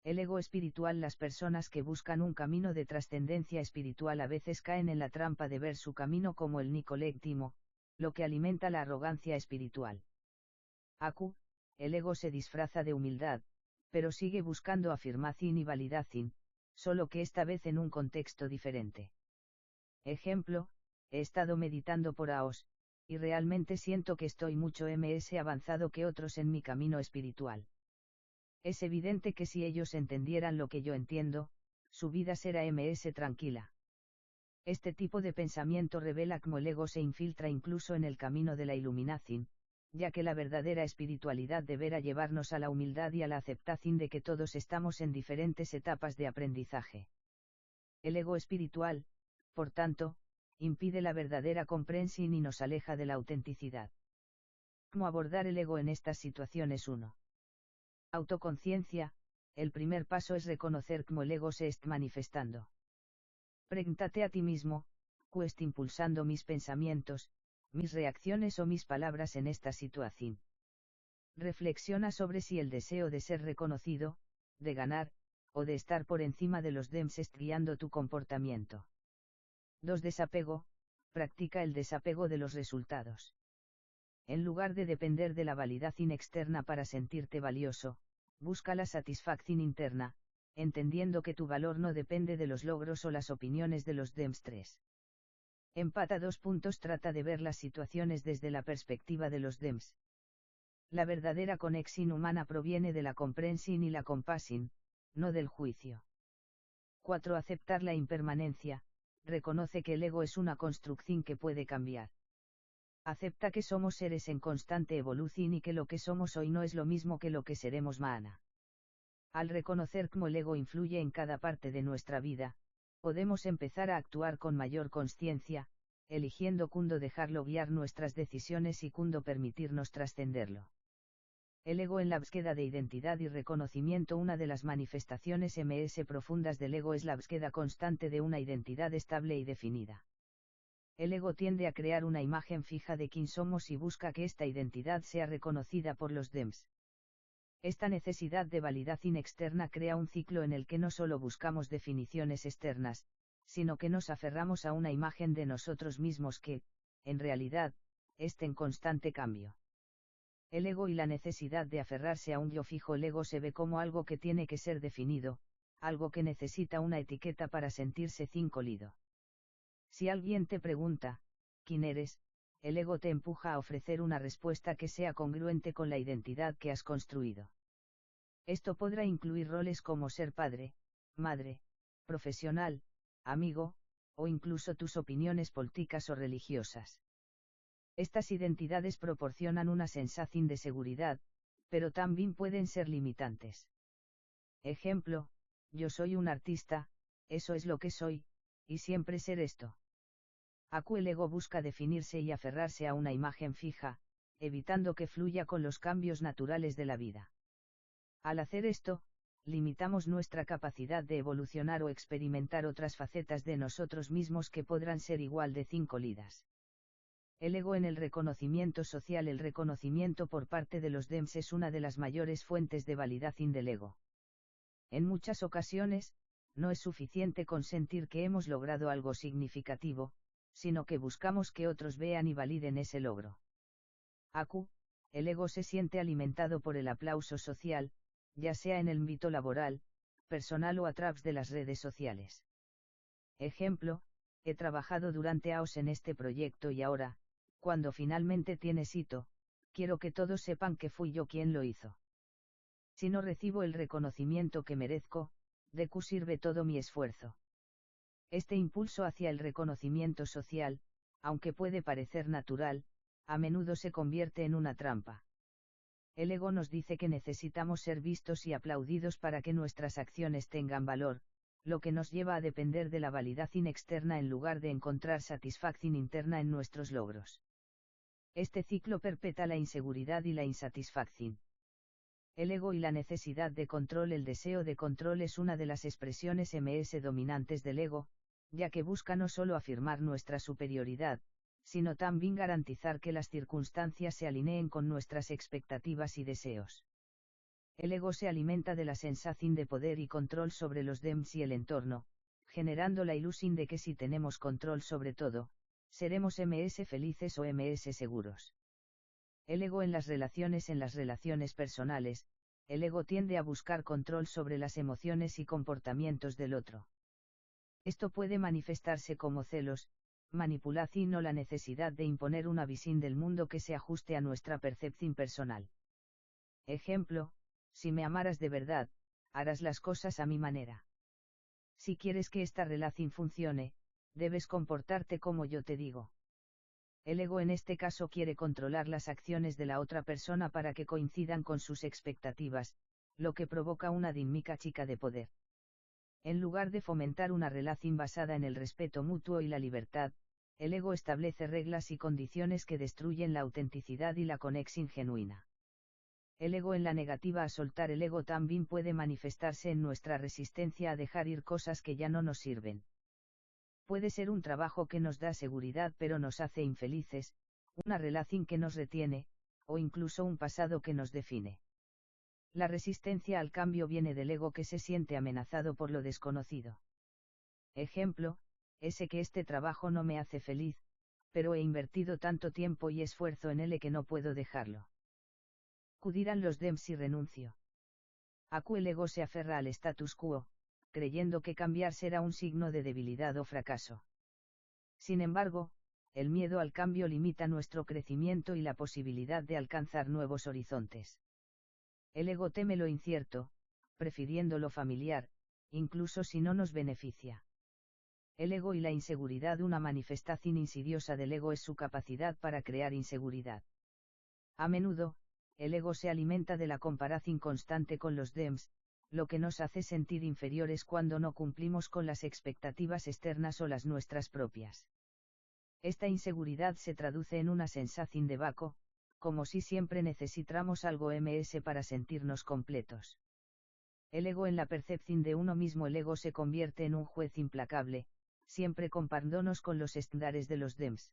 El ego espiritual. Las personas que buscan un camino de trascendencia espiritual a veces caen en la trampa de ver su camino como el único legítimo, lo que alimenta la arrogancia espiritual. Acu, el ego se disfraza de humildad, pero sigue buscando afirmación y validación, solo que esta vez en un contexto diferente. Ejemplo: he estado meditando por años, y realmente siento que estoy mucho más avanzado que otros en mi camino espiritual. Es evidente que si ellos entendieran lo que yo entiendo, su vida será más tranquila. Este tipo de pensamiento revela cómo el ego se infiltra incluso en el camino de la iluminación, ya que la verdadera espiritualidad deberá llevarnos a la humildad y a la aceptación de que todos estamos en diferentes etapas de aprendizaje. El ego espiritual, por tanto, impide la verdadera comprensión y nos aleja de la autenticidad. ¿Cómo abordar el ego en estas situaciones? 1. Autoconciencia. El primer paso es reconocer cómo el ego se está manifestando. Pregúntate a ti mismo: ¿qué está impulsando mis pensamientos, mis reacciones o mis palabras en esta situación? Reflexiona sobre si el deseo de ser reconocido, de ganar, o de estar por encima de los DEMS está guiando tu comportamiento. 2. Desapego. Practica el desapego de los resultados. En lugar de depender de la validación externa para sentirte valioso, busca la satisfacción interna, entendiendo que tu valor no depende de los logros o las opiniones de los DEMS. 3. Empata. Trata de ver las situaciones desde la perspectiva de los DEMS. La verdadera conexión humana proviene de la comprensión y la compasión, no del juicio. 4. Aceptar la impermanencia. Reconoce que el ego es una construcción que puede cambiar. Acepta que somos seres en constante evolución y que lo que somos hoy no es lo mismo que lo que seremos mañana. Al reconocer cómo el ego influye en cada parte de nuestra vida, podemos empezar a actuar con mayor consciencia, eligiendo cuándo dejarlo guiar nuestras decisiones y cuándo permitirnos trascenderlo. El ego en la búsqueda de identidad y reconocimiento. Una de las manifestaciones más profundas del ego es la búsqueda constante de una identidad estable y definida. El ego tiende a crear una imagen fija de quién somos y busca que esta identidad sea reconocida por los demás. Esta necesidad de validación externa crea un ciclo en el que no solo buscamos definiciones externas, sino que nos aferramos a una imagen de nosotros mismos que, en realidad, está en constante cambio. El ego y la necesidad de aferrarse a un yo fijo. El ego se ve como algo que tiene que ser definido, algo que necesita una etiqueta para sentirse cincolido. Si alguien te pregunta, ¿quién eres?, el ego te empuja a ofrecer una respuesta que sea congruente con la identidad que has construido. Esto podrá incluir roles como ser padre, madre, profesional, amigo, o incluso tus opiniones políticas o religiosas. Estas identidades proporcionan una sensación de seguridad, pero también pueden ser limitantes. Ejemplo, yo soy un artista, eso es lo que soy, y siempre ser esto. Aquí el ego busca definirse y aferrarse a una imagen fija, evitando que fluya con los cambios naturales de la vida. Al hacer esto, limitamos nuestra capacidad de evolucionar o experimentar otras facetas de nosotros mismos que podrán ser igual de cincolidas. El ego en el reconocimiento social. El reconocimiento por parte de los demás es una de las mayores fuentes de validación del ego. En muchas ocasiones, no es suficiente con sentir que hemos logrado algo significativo, sino que buscamos que otros vean y validen ese logro. Aquí, el ego se siente alimentado por el aplauso social, ya sea en el ámbito laboral, personal o a través de las redes sociales. Ejemplo, he trabajado durante años en este proyecto y ahora, cuando finalmente tiene éxito, quiero que todos sepan que fui yo quien lo hizo. Si no recibo el reconocimiento que merezco, ¿de qué sirve todo mi esfuerzo? Este impulso hacia el reconocimiento social, aunque puede parecer natural, a menudo se convierte en una trampa. El ego nos dice que necesitamos ser vistos y aplaudidos para que nuestras acciones tengan valor, lo que nos lleva a depender de la validación externa en lugar de encontrar satisfacción interna en nuestros logros. Este ciclo perpetua la inseguridad y la insatisfacción. El ego y la necesidad de control. El deseo de control es una de las expresiones más dominantes del ego, ya que busca no solo afirmar nuestra superioridad, sino también garantizar que las circunstancias se alineen con nuestras expectativas y deseos. El ego se alimenta de la sensación de poder y control sobre los demás y el entorno, generando la ilusión de que si tenemos control sobre todo, seremos más felices o más seguros. El ego en las relaciones. En las relaciones personales, el ego tiende a buscar control sobre las emociones y comportamientos del otro. Esto puede manifestarse como celos, manipulación o la necesidad de imponer una visión del mundo que se ajuste a nuestra percepción personal. Ejemplo, si me amaras de verdad, harás las cosas a mi manera. Si quieres que esta relación funcione, debes comportarte como yo te digo. El ego en este caso quiere controlar las acciones de la otra persona para que coincidan con sus expectativas, lo que provoca una dinámica chica de poder. En lugar de fomentar una relación basada en el respeto mutuo y la libertad, el ego establece reglas y condiciones que destruyen la autenticidad y la conexión genuina. El ego en la negativa a soltar. El ego también puede manifestarse en nuestra resistencia a dejar ir cosas que ya no nos sirven. Puede ser un trabajo que nos da seguridad pero nos hace infelices, una relación que nos retiene, o incluso un pasado que nos define. La resistencia al cambio viene del ego que se siente amenazado por lo desconocido. Ejemplo, sé que este trabajo no me hace feliz, pero he invertido tanto tiempo y esfuerzo en él que no puedo dejarlo. Dirán los demás si renuncio. Aquí el ego se aferra al status quo, creyendo que cambiar será un signo de debilidad o fracaso. Sin embargo, el miedo al cambio limita nuestro crecimiento y la posibilidad de alcanzar nuevos horizontes. El ego teme lo incierto, prefiriendo lo familiar, incluso si no nos beneficia. El ego y la inseguridad. Una manifestación insidiosa del ego es su capacidad para crear inseguridad. A menudo, el ego se alimenta de la comparación constante con los demás, lo que nos hace sentir inferiores cuando no cumplimos con las expectativas externas o las nuestras propias. Esta inseguridad se traduce en una sensación de vacío, como si siempre necesitáramos algo para sentirnos completos. El ego en la percepción de uno mismo. El ego se convierte en un juez implacable, siempre comparándonos con los estándares de los demás.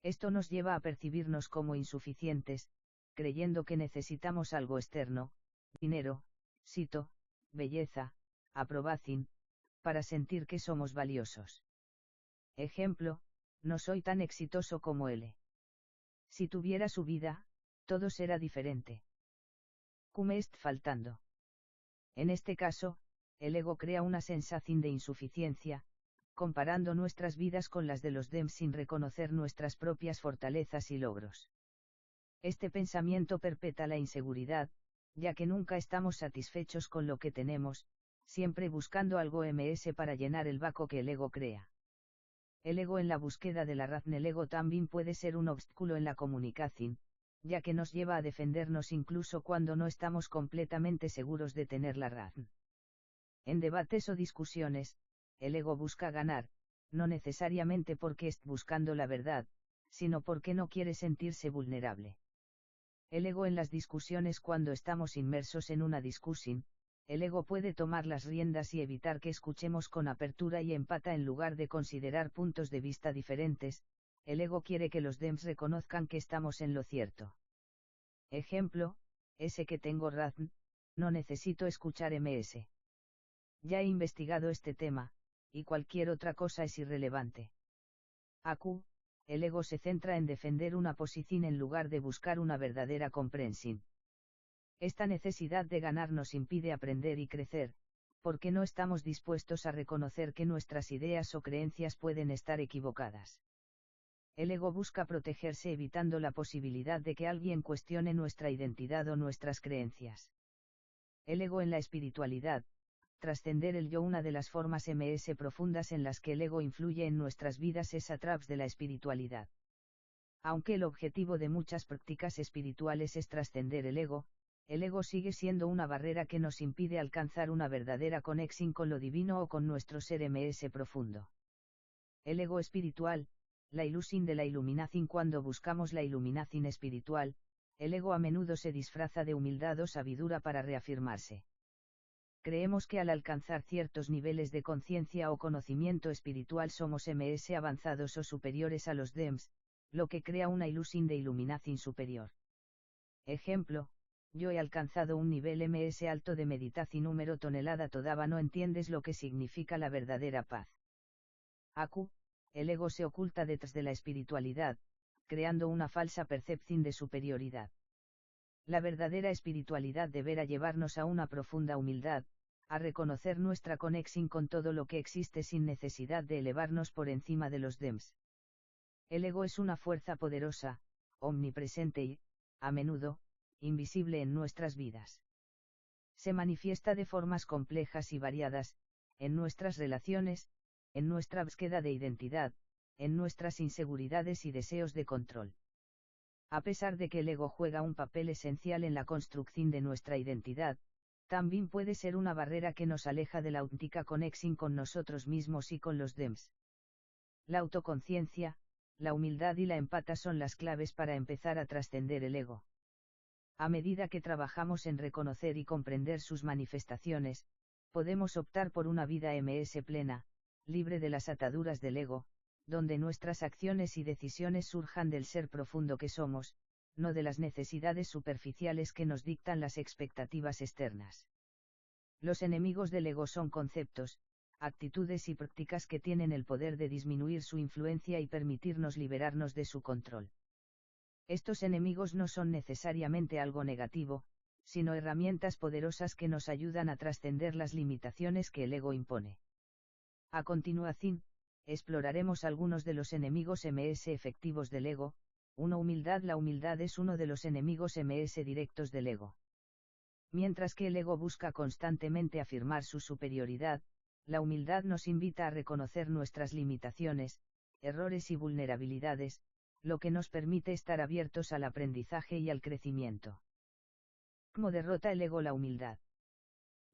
Esto nos lleva a percibirnos como insuficientes, creyendo que necesitamos algo externo, dinero, sitio, belleza, aprobación, para sentir que somos valiosos. Ejemplo: no soy tan exitoso como él. Si tuviera su vida, todo será diferente. ¿Qué me está faltando? En este caso, el ego crea una sensación de insuficiencia, comparando nuestras vidas con las de los demás sin reconocer nuestras propias fortalezas y logros. Este pensamiento perpetúa la inseguridad, ya que nunca estamos satisfechos con lo que tenemos, siempre buscando algo para llenar el vacío que el ego crea. El ego en la búsqueda de la razón. El ego también puede ser un obstáculo en la comunicación, ya que nos lleva a defendernos incluso cuando no estamos completamente seguros de tener la razón. En debates o discusiones, el ego busca ganar, no necesariamente porque esté buscando la verdad, sino porque no quiere sentirse vulnerable. El ego en las discusiones. Cuando estamos inmersos en una discusión, el ego puede tomar las riendas y evitar que escuchemos con apertura y empatía en lugar de considerar puntos de vista diferentes. El ego quiere que los demás reconozcan que estamos en lo cierto. Ejemplo: ese que tengo razón, no necesito escuchar ms. Ya he investigado este tema, y cualquier otra cosa es irrelevante. Acu, el ego se centra en defender una posición en lugar de buscar una verdadera comprensión. Esta necesidad de ganar nos impide aprender y crecer, porque no estamos dispuestos a reconocer que nuestras ideas o creencias pueden estar equivocadas. El ego busca protegerse evitando la posibilidad de que alguien cuestione nuestra identidad o nuestras creencias. El ego en la espiritualidad. Trascender el yo. Una de las formas profundas en las que el ego influye en nuestras vidas es a través de la espiritualidad. Aunque el objetivo de muchas prácticas espirituales es trascender el ego sigue siendo una barrera que nos impide alcanzar una verdadera conexión con lo divino o con nuestro ser profundo. El ego espiritual, la ilusión de la iluminación. Cuando buscamos la iluminación espiritual, el ego a menudo se disfraza de humildad o sabiduría para reafirmarse. Creemos que al alcanzar ciertos niveles de conciencia o conocimiento espiritual somos avanzados o superiores a los demás, lo que crea una ilusión de iluminación superior. Ejemplo: yo he alcanzado un nivel alto de meditación. Número tonelada. Todavía no entiendes lo que significa la verdadera paz. Acu, el ego se oculta detrás de la espiritualidad, creando una falsa percepción de superioridad. La verdadera espiritualidad deberá llevarnos a una profunda humildad, a reconocer nuestra conexión con todo lo que existe sin necesidad de elevarnos por encima de los demás. El ego es una fuerza poderosa, omnipresente y, a menudo, invisible en nuestras vidas. Se manifiesta de formas complejas y variadas, en nuestras relaciones, en nuestra búsqueda de identidad, en nuestras inseguridades y deseos de control. A pesar de que el ego juega un papel esencial en la construcción de nuestra identidad, también puede ser una barrera que nos aleja de la auténtica conexión con nosotros mismos y con los demás. La autoconciencia, la humildad y la empatía son las claves para empezar a trascender el ego. A medida que trabajamos en reconocer y comprender sus manifestaciones, podemos optar por una vida plena, libre de las ataduras del ego, donde nuestras acciones y decisiones surjan del ser profundo que somos, no de las necesidades superficiales que nos dictan las expectativas externas. Los enemigos del ego son conceptos, actitudes y prácticas que tienen el poder de disminuir su influencia y permitirnos liberarnos de su control. Estos enemigos no son necesariamente algo negativo, sino herramientas poderosas que nos ayudan a trascender las limitaciones que el ego impone. A continuación, exploraremos algunos de los enemigos efectivos del ego. 1. Humildad. La humildad es uno de los enemigos directos del ego. Mientras que el ego busca constantemente afirmar su superioridad, la humildad nos invita a reconocer nuestras limitaciones, errores y vulnerabilidades, lo que nos permite estar abiertos al aprendizaje y al crecimiento. ¿Cómo derrota el ego la humildad?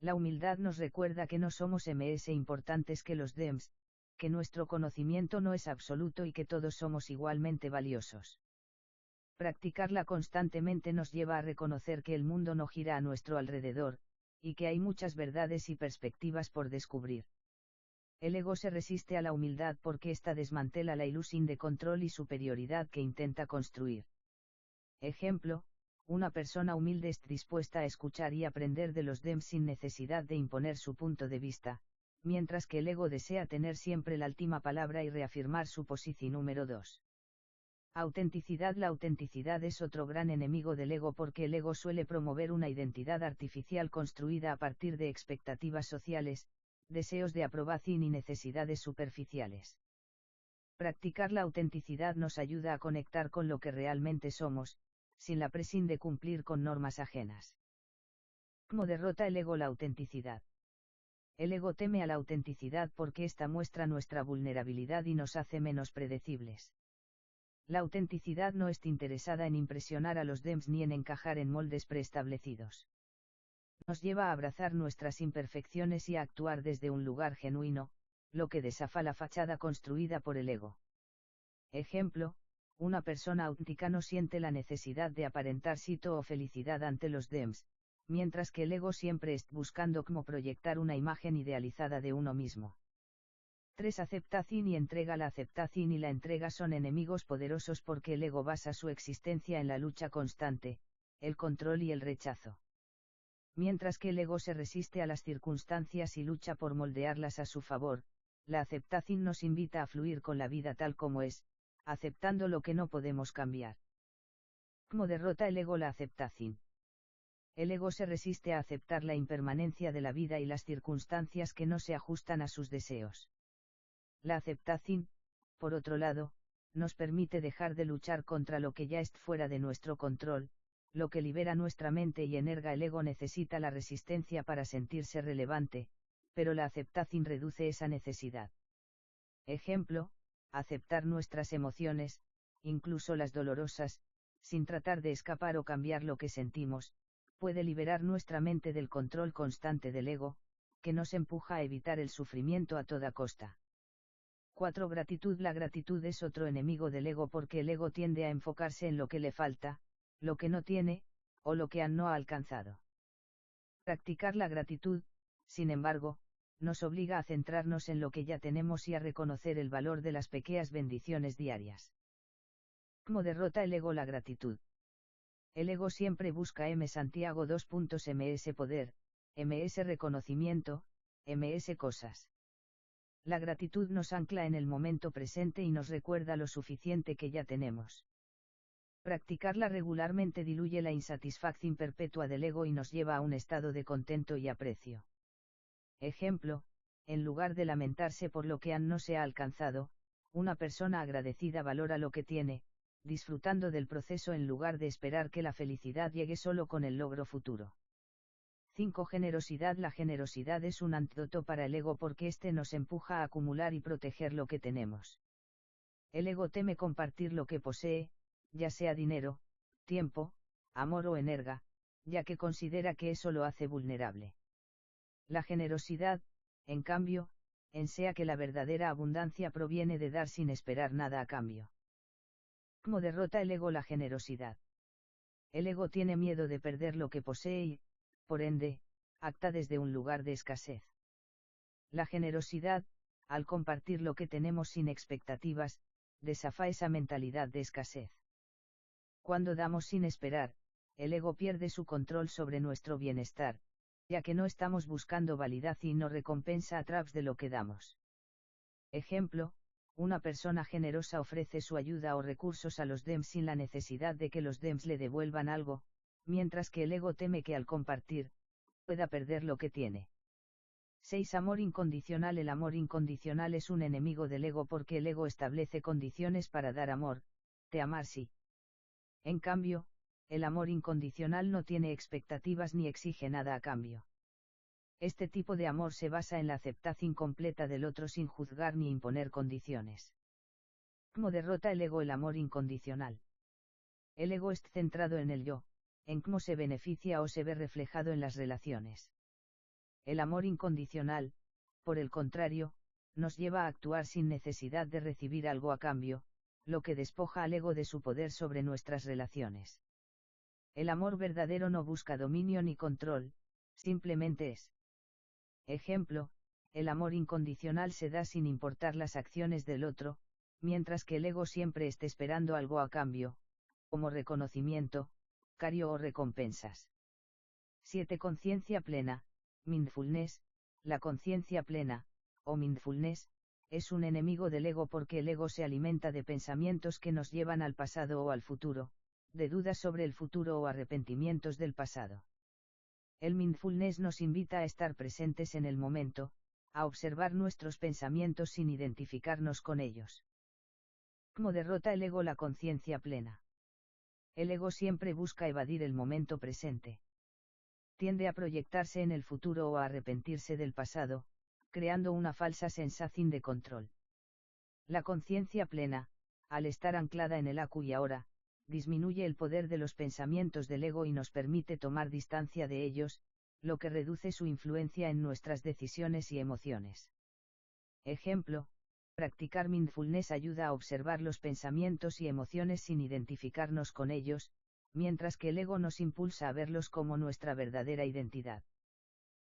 La humildad nos recuerda que no somos más importantes que los demás, que nuestro conocimiento no es absoluto y que todos somos igualmente valiosos. Practicarla constantemente nos lleva a reconocer que el mundo no gira a nuestro alrededor, y que hay muchas verdades y perspectivas por descubrir. El ego se resiste a la humildad porque ésta desmantela la ilusión de control y superioridad que intenta construir. Ejemplo, una persona humilde está dispuesta a escuchar y aprender de los demás sin necesidad de imponer su punto de vista, mientras que el ego desea tener siempre la última palabra y reafirmar su posición número 2. Autenticidad. La autenticidad es otro gran enemigo del ego porque el ego suele promover una identidad artificial construida a partir de expectativas sociales, deseos de aprobación y necesidades superficiales. Practicar la autenticidad nos ayuda a conectar con lo que realmente somos, sin la presión de cumplir con normas ajenas. ¿Cómo derrota el ego la autenticidad? El ego teme a la autenticidad porque ésta muestra nuestra vulnerabilidad y nos hace menos predecibles. La autenticidad no está interesada en impresionar a los demás ni en encajar en moldes preestablecidos. Nos lleva a abrazar nuestras imperfecciones y a actuar desde un lugar genuino, lo que desafa la fachada construida por el ego. Ejemplo, una persona auténtica no siente la necesidad de aparentar éxito o felicidad ante los demás, mientras que el ego siempre está buscando cómo proyectar una imagen idealizada de uno mismo. 3. Aceptación y entrega. La aceptación y la entrega son enemigos poderosos porque el ego basa su existencia en la lucha constante, el control y el rechazo. Mientras que el ego se resiste a las circunstancias y lucha por moldearlas a su favor, la aceptación nos invita a fluir con la vida tal como es, aceptando lo que no podemos cambiar. ¿Cómo derrota el ego la aceptación? El ego se resiste a aceptar la impermanencia de la vida y las circunstancias que no se ajustan a sus deseos. La aceptación, por otro lado, nos permite dejar de luchar contra lo que ya está fuera de nuestro control, lo que libera nuestra mente y energa. El ego necesita la resistencia para sentirse relevante, pero la aceptación reduce esa necesidad. Ejemplo, aceptar nuestras emociones, incluso las dolorosas, sin tratar de escapar o cambiar lo que sentimos, puede liberar nuestra mente del control constante del ego, que nos empuja a evitar el sufrimiento a toda costa. 4. Gratitud. La gratitud es otro enemigo del ego porque el ego tiende a enfocarse en lo que le falta, lo que no tiene, o lo que no ha alcanzado. Practicar la gratitud, sin embargo, nos obliga a centrarnos en lo que ya tenemos y a reconocer el valor de las pequeñas bendiciones diarias. ¿Cómo derrota el ego la gratitud? El ego siempre busca Santiago 2. Ms poder, ms reconocimiento, ms cosas. La gratitud nos ancla en el momento presente y nos recuerda lo suficiente que ya tenemos. Practicarla regularmente diluye la insatisfacción perpetua del ego y nos lleva a un estado de contento y aprecio. Ejemplo, en lugar de lamentarse por lo que no se ha alcanzado, una persona agradecida valora lo que tiene, disfrutando del proceso en lugar de esperar que la felicidad llegue solo con el logro futuro. 5. Generosidad. La generosidad es un antídoto para el ego porque éste nos empuja a acumular y proteger lo que tenemos. El ego teme compartir lo que posee, ya sea dinero, tiempo, amor o energía, ya que considera que eso lo hace vulnerable. La generosidad, en cambio, enseña que la verdadera abundancia proviene de dar sin esperar nada a cambio. ¿Cómo derrota el ego la generosidad? El ego tiene miedo de perder lo que posee y, por ende, actúa desde un lugar de escasez. La generosidad, al compartir lo que tenemos sin expectativas, desafa esa mentalidad de escasez. Cuando damos sin esperar, el ego pierde su control sobre nuestro bienestar, ya que no estamos buscando validación o recompensa a través de lo que damos. Ejemplo, una persona generosa ofrece su ayuda o recursos a los demás sin la necesidad de que los demás le devuelvan algo, mientras que el ego teme que al compartir, pueda perder lo que tiene. 6. Amor incondicional. El amor incondicional es un enemigo del ego porque el ego establece condiciones para dar amor, te amar sí. En cambio, el amor incondicional no tiene expectativas ni exige nada a cambio. Este tipo de amor se basa en la aceptación completa del otro sin juzgar ni imponer condiciones. ¿Cómo derrota el ego el amor incondicional? El ego está centrado en el yo, en cómo se beneficia o se ve reflejado en las relaciones. El amor incondicional, por el contrario, nos lleva a actuar sin necesidad de recibir algo a cambio, lo que despoja al ego de su poder sobre nuestras relaciones. El amor verdadero no busca dominio ni control, simplemente es. Ejemplo, el amor incondicional se da sin importar las acciones del otro, mientras que el ego siempre esté esperando algo a cambio, como reconocimiento, cariño o recompensas. 7. Conciencia plena, mindfulness. La conciencia plena, o mindfulness, es un enemigo del ego porque el ego se alimenta de pensamientos que nos llevan al pasado o al futuro, de dudas sobre el futuro o arrepentimientos del pasado. El mindfulness nos invita a estar presentes en el momento, a observar nuestros pensamientos sin identificarnos con ellos. ¿Cómo derrota el ego la conciencia plena? El ego siempre busca evadir el momento presente. Tiende a proyectarse en el futuro o a arrepentirse del pasado, creando una falsa sensación de control. La conciencia plena, al estar anclada en el aquí y ahora, disminuye el poder de los pensamientos del ego y nos permite tomar distancia de ellos, lo que reduce su influencia en nuestras decisiones y emociones. Ejemplo, practicar mindfulness ayuda a observar los pensamientos y emociones sin identificarnos con ellos, mientras que el ego nos impulsa a verlos como nuestra verdadera identidad.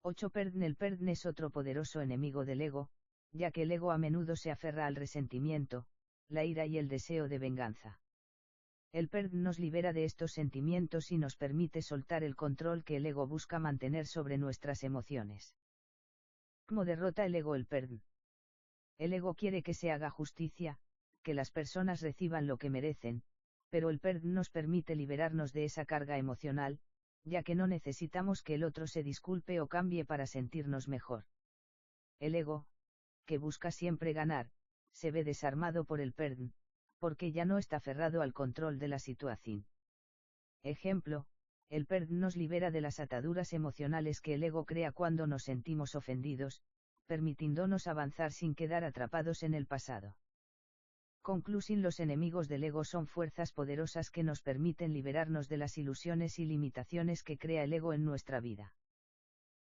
8. El perdón es otro poderoso enemigo del ego, ya que el ego a menudo se aferra al resentimiento, la ira y el deseo de venganza. El perdón nos libera de estos sentimientos y nos permite soltar el control que el ego busca mantener sobre nuestras emociones. ¿Cómo derrota el ego el perdón? El ego quiere que se haga justicia, que las personas reciban lo que merecen, pero el perdón nos permite liberarnos de esa carga emocional, ya que no necesitamos que el otro se disculpe o cambie para sentirnos mejor. El ego, que busca siempre ganar, se ve desarmado por el perdón, porque ya no está aferrado al control de la situación. Ejemplo, el perdón nos libera de las ataduras emocionales que el ego crea cuando nos sentimos ofendidos, permitiéndonos avanzar sin quedar atrapados en el pasado. Conclusión: los enemigos del ego son fuerzas poderosas que nos permiten liberarnos de las ilusiones y limitaciones que crea el ego en nuestra vida.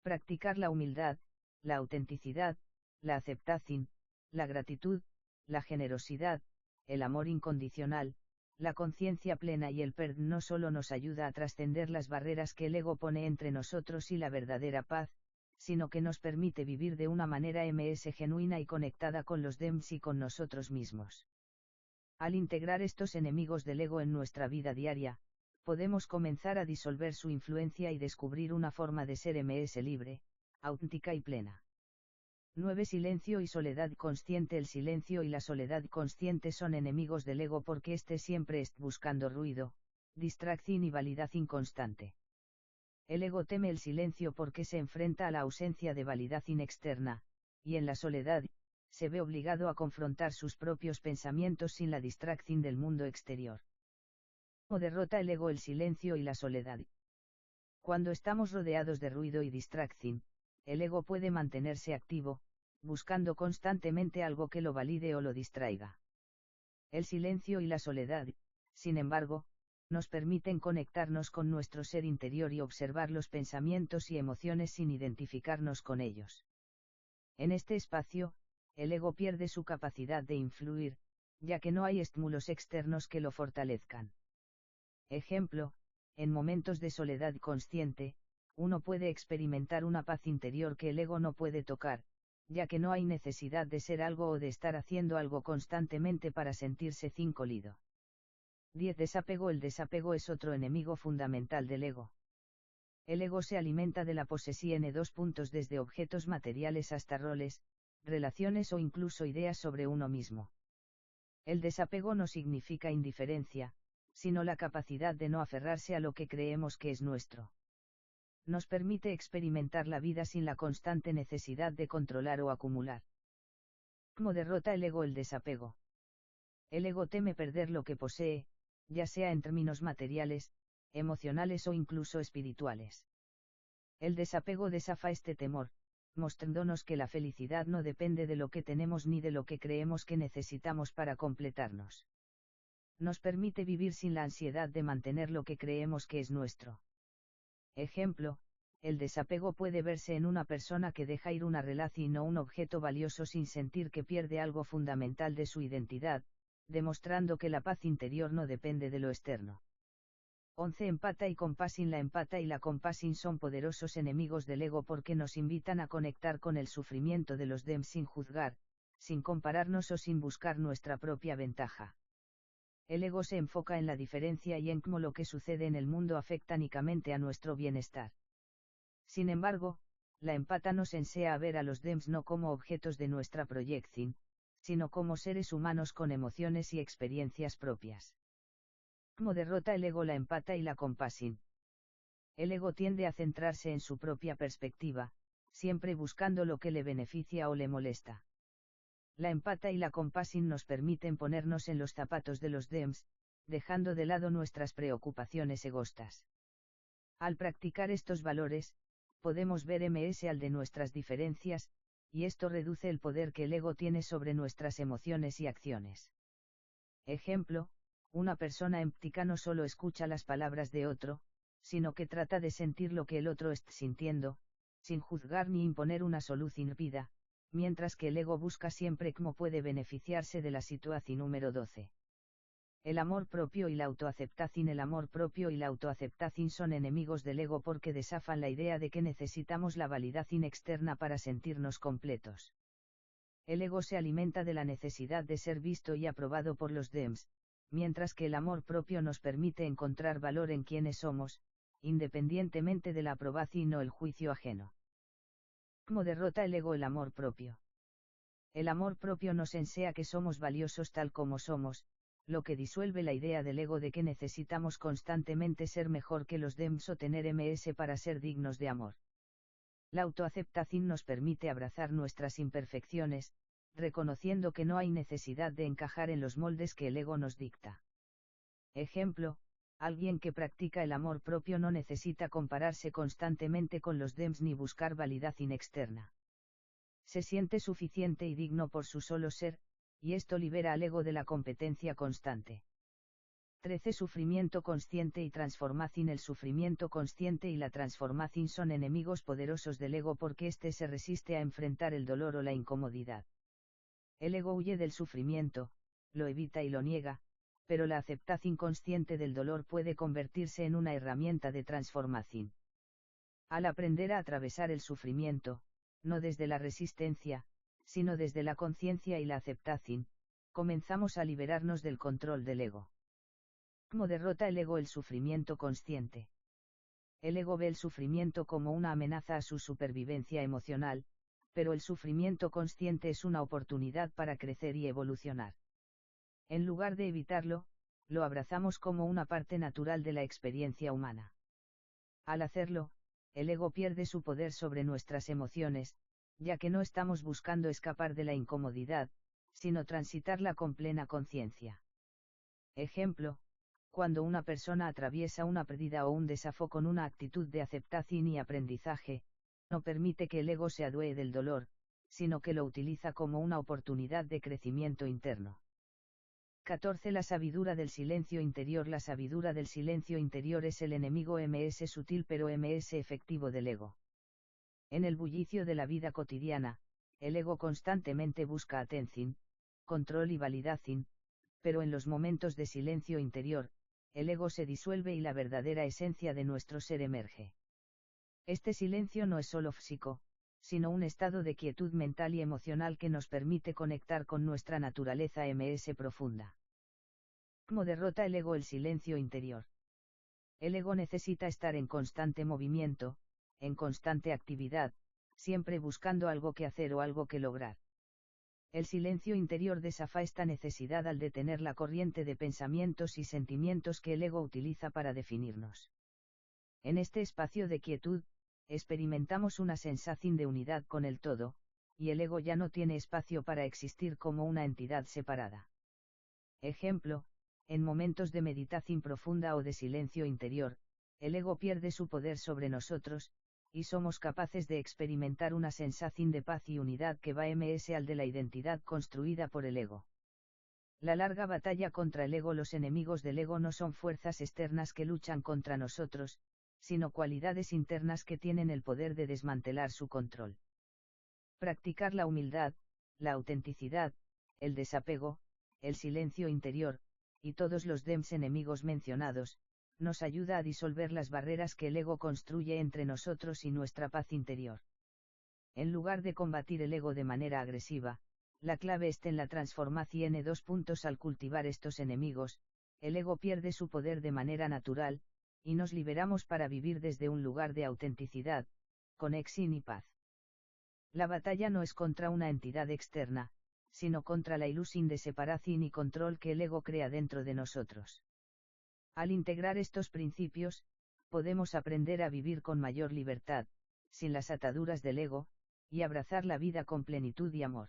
Practicar la humildad, la autenticidad, la aceptación, la gratitud, la generosidad, el amor incondicional, la conciencia plena y el perdón no solo nos ayuda a trascender las barreras que el ego pone entre nosotros y la verdadera paz, sino que nos permite vivir de una manera genuina y conectada con los demás y con nosotros mismos. Al integrar estos enemigos del ego en nuestra vida diaria, podemos comenzar a disolver su influencia y descubrir una forma de ser libre, auténtica y plena. 9. Silencio y soledad consciente. El silencio y la soledad consciente son enemigos del ego porque éste siempre está buscando ruido, distracción y validación constante. El ego teme el silencio porque se enfrenta a la ausencia de validación externa, y en la soledad, se ve obligado a confrontar sus propios pensamientos sin la distracción del mundo exterior. ¿Cómo derrota el ego el silencio y la soledad? Cuando estamos rodeados de ruido y distracción, el ego puede mantenerse activo, buscando constantemente algo que lo valide o lo distraiga. El silencio y la soledad, sin embargo, nos permiten conectarnos con nuestro ser interior y observar los pensamientos y emociones sin identificarnos con ellos. En este espacio, el ego pierde su capacidad de influir, ya que no hay estímulos externos que lo fortalezcan. Ejemplo, en momentos de soledad consciente, uno puede experimentar una paz interior que el ego no puede tocar, ya que no hay necesidad de ser algo o de estar haciendo algo constantemente para sentirse colido. 10. Desapego. El desapego es otro enemigo fundamental del ego. El ego se alimenta de la posesión de dos puntos desde objetos materiales hasta roles, relaciones o incluso ideas sobre uno mismo. El desapego no significa indiferencia, sino la capacidad de no aferrarse a lo que creemos que es nuestro. Nos permite experimentar la vida sin la constante necesidad de controlar o acumular. ¿Cómo derrota el ego el desapego? El ego teme perder lo que posee, ya sea en términos materiales, emocionales o incluso espirituales. El desapego desafa este temor, mostrándonos que la felicidad no depende de lo que tenemos ni de lo que creemos que necesitamos para completarnos. Nos permite vivir sin la ansiedad de mantener lo que creemos que es nuestro. Ejemplo, el desapego puede verse en una persona que deja ir una relación o un objeto valioso sin sentir que pierde algo fundamental de su identidad, demostrando que la paz interior no depende de lo externo. 11. Empata y compassion. La empata y la compassion son poderosos enemigos del ego porque nos invitan a conectar con el sufrimiento de los demás sin juzgar, sin compararnos o sin buscar nuestra propia ventaja. El ego se enfoca en la diferencia y en cómo lo que sucede en el mundo afecta únicamente a nuestro bienestar. Sin embargo, la empata nos enseña a ver a los demás no como objetos de nuestra proyección, sino como seres humanos con emociones y experiencias propias. ¿Cómo derrota el ego la empata y la compasión? El ego tiende a centrarse en su propia perspectiva, siempre buscando lo que le beneficia o le molesta. La empata y la compasión nos permiten ponernos en los zapatos de los demás, dejando de lado nuestras preocupaciones egoístas. Al practicar estos valores, podemos ver al de nuestras diferencias, y esto reduce el poder que el ego tiene sobre nuestras emociones y acciones. Ejemplo, una persona empática no solo escucha las palabras de otro, sino que trata de sentir lo que el otro está sintiendo, sin juzgar ni imponer una solución rápida, mientras que el ego busca siempre cómo puede beneficiarse de la situación. Número 12. El amor propio y la autoaceptación. El amor propio y la autoaceptación son enemigos del ego porque desafan la idea de que necesitamos la validación externa para sentirnos completos. El ego se alimenta de la necesidad de ser visto y aprobado por los demás, mientras que el amor propio nos permite encontrar valor en quienes somos, independientemente de la aprobación o el juicio ajeno. ¿Cómo derrota el ego el amor propio? El amor propio nos enseña que somos valiosos tal como somos, lo que disuelve la idea del ego de que necesitamos constantemente ser mejor que los demás o tener para ser dignos de amor. La autoaceptación nos permite abrazar nuestras imperfecciones, reconociendo que no hay necesidad de encajar en los moldes que el ego nos dicta. Ejemplo, alguien que practica el amor propio no necesita compararse constantemente con los demás ni buscar validación externa. Se siente suficiente y digno por su solo ser, y esto libera al ego de la competencia constante. 13. Sufrimiento consciente y transformación. El sufrimiento consciente y la transformación son enemigos poderosos del ego porque éste se resiste a enfrentar el dolor o la incomodidad. El ego huye del sufrimiento, lo evita y lo niega, pero la aceptación consciente del dolor puede convertirse en una herramienta de transformación. Al aprender a atravesar el sufrimiento, no desde la resistencia, sino desde la conciencia y la aceptación, comenzamos a liberarnos del control del ego. ¿Cómo derrota el ego el sufrimiento consciente? El ego ve el sufrimiento como una amenaza a su supervivencia emocional, pero el sufrimiento consciente es una oportunidad para crecer y evolucionar. En lugar de evitarlo, lo abrazamos como una parte natural de la experiencia humana. Al hacerlo, el ego pierde su poder sobre nuestras emociones, ya que no estamos buscando escapar de la incomodidad, sino transitarla con plena conciencia. Ejemplo, cuando una persona atraviesa una pérdida o un desafío con una actitud de aceptación y aprendizaje, no permite que el ego se adueñe del dolor, sino que lo utiliza como una oportunidad de crecimiento interno. 14. La sabiduría del silencio interior. La sabiduría del silencio interior es el enemigo sutil pero efectivo del ego. En el bullicio de la vida cotidiana, el ego constantemente busca atención, control y validación, pero en los momentos de silencio interior, el ego se disuelve y la verdadera esencia de nuestro ser emerge. Este silencio no es solo físico, sino un estado de quietud mental y emocional que nos permite conectar con nuestra naturaleza profunda. ¿Cómo derrota el ego el silencio interior? El ego necesita estar en constante movimiento, en constante actividad, siempre buscando algo que hacer o algo que lograr. El silencio interior desafía esta necesidad al detener la corriente de pensamientos y sentimientos que el ego utiliza para definirnos. En este espacio de quietud, experimentamos una sensación de unidad con el todo, y el ego ya no tiene espacio para existir como una entidad separada. Ejemplo, en momentos de meditación profunda o de silencio interior, el ego pierde su poder sobre nosotros, y somos capaces de experimentar una sensación de paz y unidad que va al de la identidad construida por el ego. La larga batalla contra el ego. Los enemigos del ego no son fuerzas externas que luchan contra nosotros, sino cualidades internas que tienen el poder de desmantelar su control. Practicar la humildad, la autenticidad, el desapego, el silencio interior, y todos los DEMS enemigos mencionados, nos ayuda a disolver las barreras que el ego construye entre nosotros y nuestra paz interior. En lugar de combatir el ego de manera agresiva, la clave está en la transformación. Al cultivar estos enemigos, el ego pierde su poder de manera natural, y nos liberamos para vivir desde un lugar de autenticidad, conexión y paz. La batalla no es contra una entidad externa, sino contra la ilusión de separación y control que el ego crea dentro de nosotros. Al integrar estos principios, podemos aprender a vivir con mayor libertad, sin las ataduras del ego, y abrazar la vida con plenitud y amor.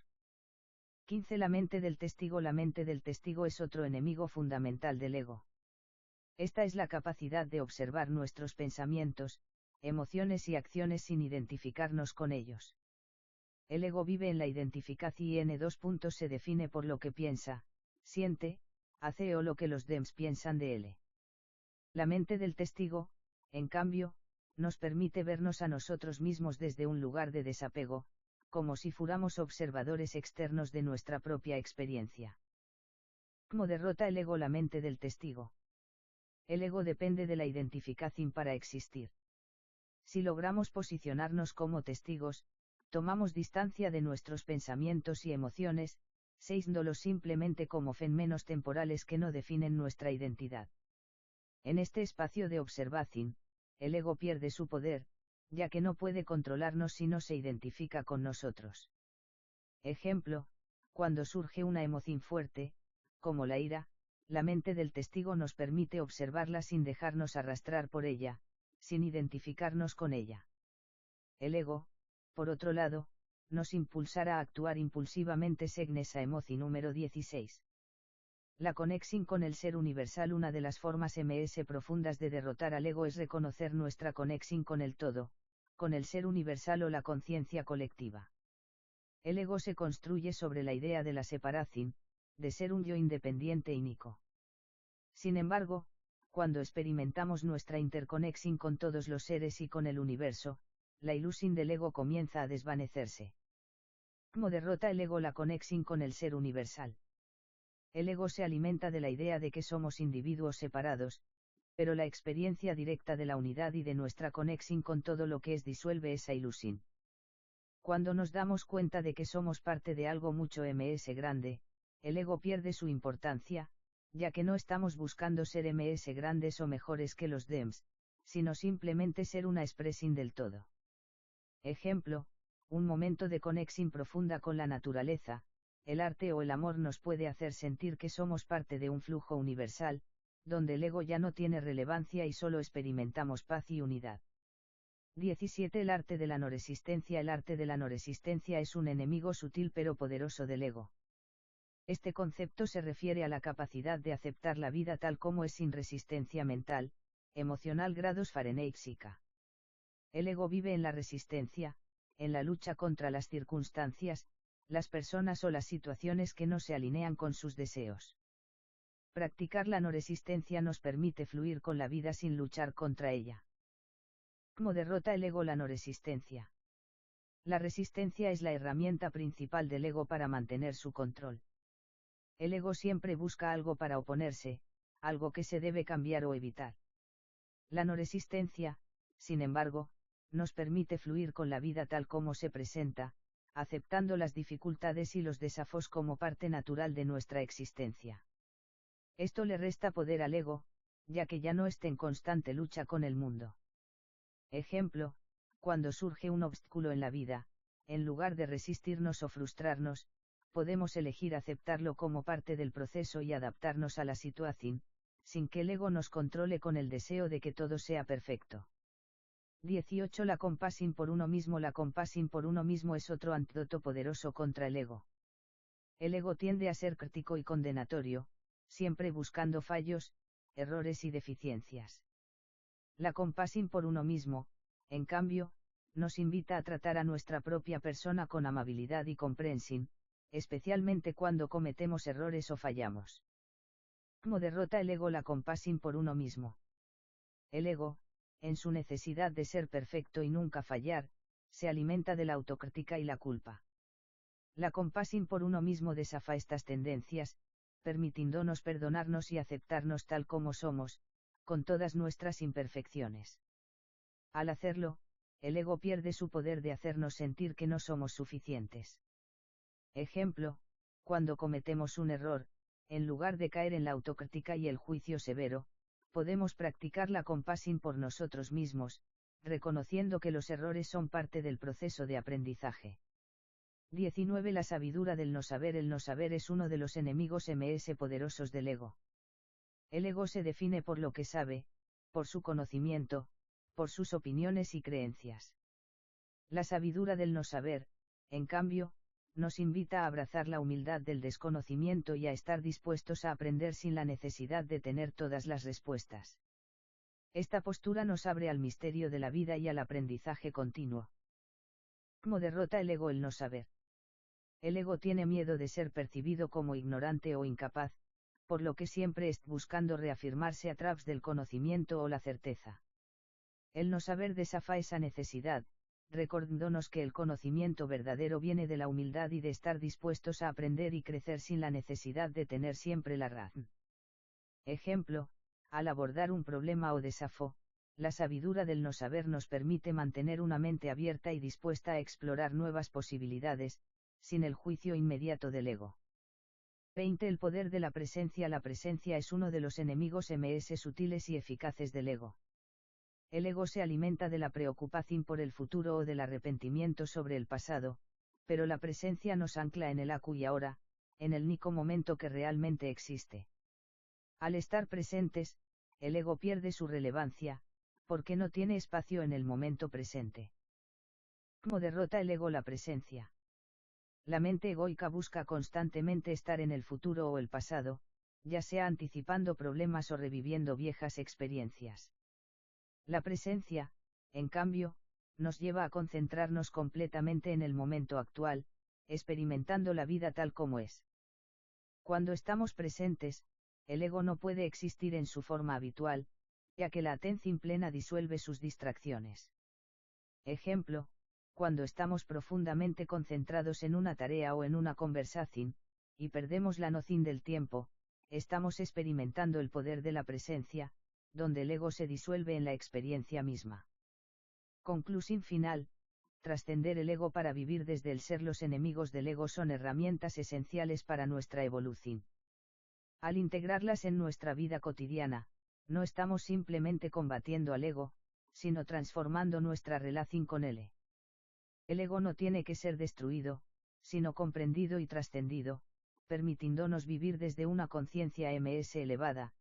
15. La mente del testigo. La mente del testigo es otro enemigo fundamental del ego. Esta es la capacidad de observar nuestros pensamientos, emociones y acciones sin identificarnos con ellos. El ego vive en la identificación. Se define por lo que piensa, siente, hace o lo que los DEMS piensan de él. La mente del testigo, en cambio, nos permite vernos a nosotros mismos desde un lugar de desapego, como si fuéramos observadores externos de nuestra propia experiencia. ¿Cómo derrota el ego la mente del testigo? El ego depende de la identificación para existir. Si logramos posicionarnos como testigos, tomamos distancia de nuestros pensamientos y emociones, seisándolos simplemente como fenómenos temporales que no definen nuestra identidad. En este espacio de observación, el ego pierde su poder, ya que no puede controlarnos si no se identifica con nosotros. Ejemplo, cuando surge una emoción fuerte, como la ira, la mente del testigo nos permite observarla sin dejarnos arrastrar por ella, sin identificarnos con ella. El ego, por otro lado, nos impulsará a actuar impulsivamente según esa emoción. Número 16. La conexión con el ser universal. Una de las formas más profundas de derrotar al ego es reconocer nuestra conexión con el todo, con el ser universal o la conciencia colectiva. El ego se construye sobre la idea de la separación, de ser un yo independiente y único. Sin embargo, cuando experimentamos nuestra interconexión con todos los seres y con el universo, la ilusión del ego comienza a desvanecerse. ¿Cómo derrota el ego la conexión con el ser universal? El ego se alimenta de la idea de que somos individuos separados, pero la experiencia directa de la unidad y de nuestra conexión con todo lo que es disuelve esa ilusión. Cuando nos damos cuenta de que somos parte de algo mucho más grande, el ego pierde su importancia, ya que no estamos buscando ser más grandes o mejores que los DEMS, sino simplemente ser una expresión del todo. Ejemplo, un momento de conexión profunda con la naturaleza, el arte o el amor nos puede hacer sentir que somos parte de un flujo universal, donde el ego ya no tiene relevancia y solo experimentamos paz y unidad. 17. El arte de la no resistencia. El arte de la no resistencia es un enemigo sutil pero poderoso del ego. Este concepto se refiere a la capacidad de aceptar la vida tal como es sin resistencia mental, emocional. Grados Fahrenheit psica. El ego vive en la resistencia, en la lucha contra las circunstancias, las personas o las situaciones que no se alinean con sus deseos. Practicar la no resistencia nos permite fluir con la vida sin luchar contra ella. ¿Cómo derrota el ego la no resistencia? La resistencia es la herramienta principal del ego para mantener su control. El ego siempre busca algo para oponerse, algo que se debe cambiar o evitar. La no resistencia, sin embargo, nos permite fluir con la vida tal como se presenta, aceptando las dificultades y los desafíos como parte natural de nuestra existencia. Esto le resta poder al ego, ya que ya no está en constante lucha con el mundo. Ejemplo, cuando surge un obstáculo en la vida, en lugar de resistirnos o frustrarnos, podemos elegir aceptarlo como parte del proceso y adaptarnos a la situación, sin que el ego nos controle con el deseo de que todo sea perfecto. 18. La compasión por uno mismo. La compasión por uno mismo es otro antídoto poderoso contra el ego. El ego tiende a ser crítico y condenatorio, siempre buscando fallos, errores y deficiencias. La compasión por uno mismo, en cambio, nos invita a tratar a nuestra propia persona con amabilidad y comprensión, especialmente cuando cometemos errores o fallamos. ¿Cómo derrota el ego la compasión por uno mismo? El ego, en su necesidad de ser perfecto y nunca fallar, se alimenta de la autocrítica y la culpa. La compasión por uno mismo desafa estas tendencias, permitiéndonos perdonarnos y aceptarnos tal como somos, con todas nuestras imperfecciones. Al hacerlo, el ego pierde su poder de hacernos sentir que no somos suficientes. Ejemplo, cuando cometemos un error, en lugar de caer en la autocrítica y el juicio severo, podemos practicar la compasión por nosotros mismos, reconociendo que los errores son parte del proceso de aprendizaje. 19. La sabiduría del no saber. El no saber es uno de los enemigos más poderosos del ego. El ego se define por lo que sabe, por su conocimiento, por sus opiniones y creencias. La sabiduría del no saber, en cambio, nos invita a abrazar la humildad del desconocimiento y a estar dispuestos a aprender sin la necesidad de tener todas las respuestas. Esta postura nos abre al misterio de la vida y al aprendizaje continuo. ¿Cómo derrota el ego el no saber? El ego tiene miedo de ser percibido como ignorante o incapaz, por lo que siempre está buscando reafirmarse a través del conocimiento o la certeza. El no saber desafa esa necesidad, recordándonos que el conocimiento verdadero viene de la humildad y de estar dispuestos a aprender y crecer sin la necesidad de tener siempre la razón. Ejemplo, al abordar un problema o desafío, la sabiduría del no saber nos permite mantener una mente abierta y dispuesta a explorar nuevas posibilidades, sin el juicio inmediato del ego. 20. El poder de la presencia. La presencia es uno de los enemigos más sutiles y eficaces del ego. El ego se alimenta de la preocupación por el futuro o del arrepentimiento sobre el pasado, pero la presencia nos ancla en el aquí y ahora, en el único momento que realmente existe. Al estar presentes, el ego pierde su relevancia, porque no tiene espacio en el momento presente. ¿Cómo derrota el ego la presencia? La mente egoica busca constantemente estar en el futuro o el pasado, ya sea anticipando problemas o reviviendo viejas experiencias. La presencia, en cambio, nos lleva a concentrarnos completamente en el momento actual, experimentando la vida tal como es. Cuando estamos presentes, el ego no puede existir en su forma habitual, ya que la atención plena disuelve sus distracciones. Ejemplo, cuando estamos profundamente concentrados en una tarea o en una conversación, y perdemos la noción del tiempo, estamos experimentando el poder de la presencia, donde el ego se disuelve en la experiencia misma. Conclusión final: trascender el ego para vivir desde el ser. Los enemigos del ego son herramientas esenciales para nuestra evolución. Al integrarlas en nuestra vida cotidiana, no estamos simplemente combatiendo al ego, sino transformando nuestra relación con él. El ego no tiene que ser destruido, sino comprendido y trascendido, permitiéndonos vivir desde una conciencia más elevada,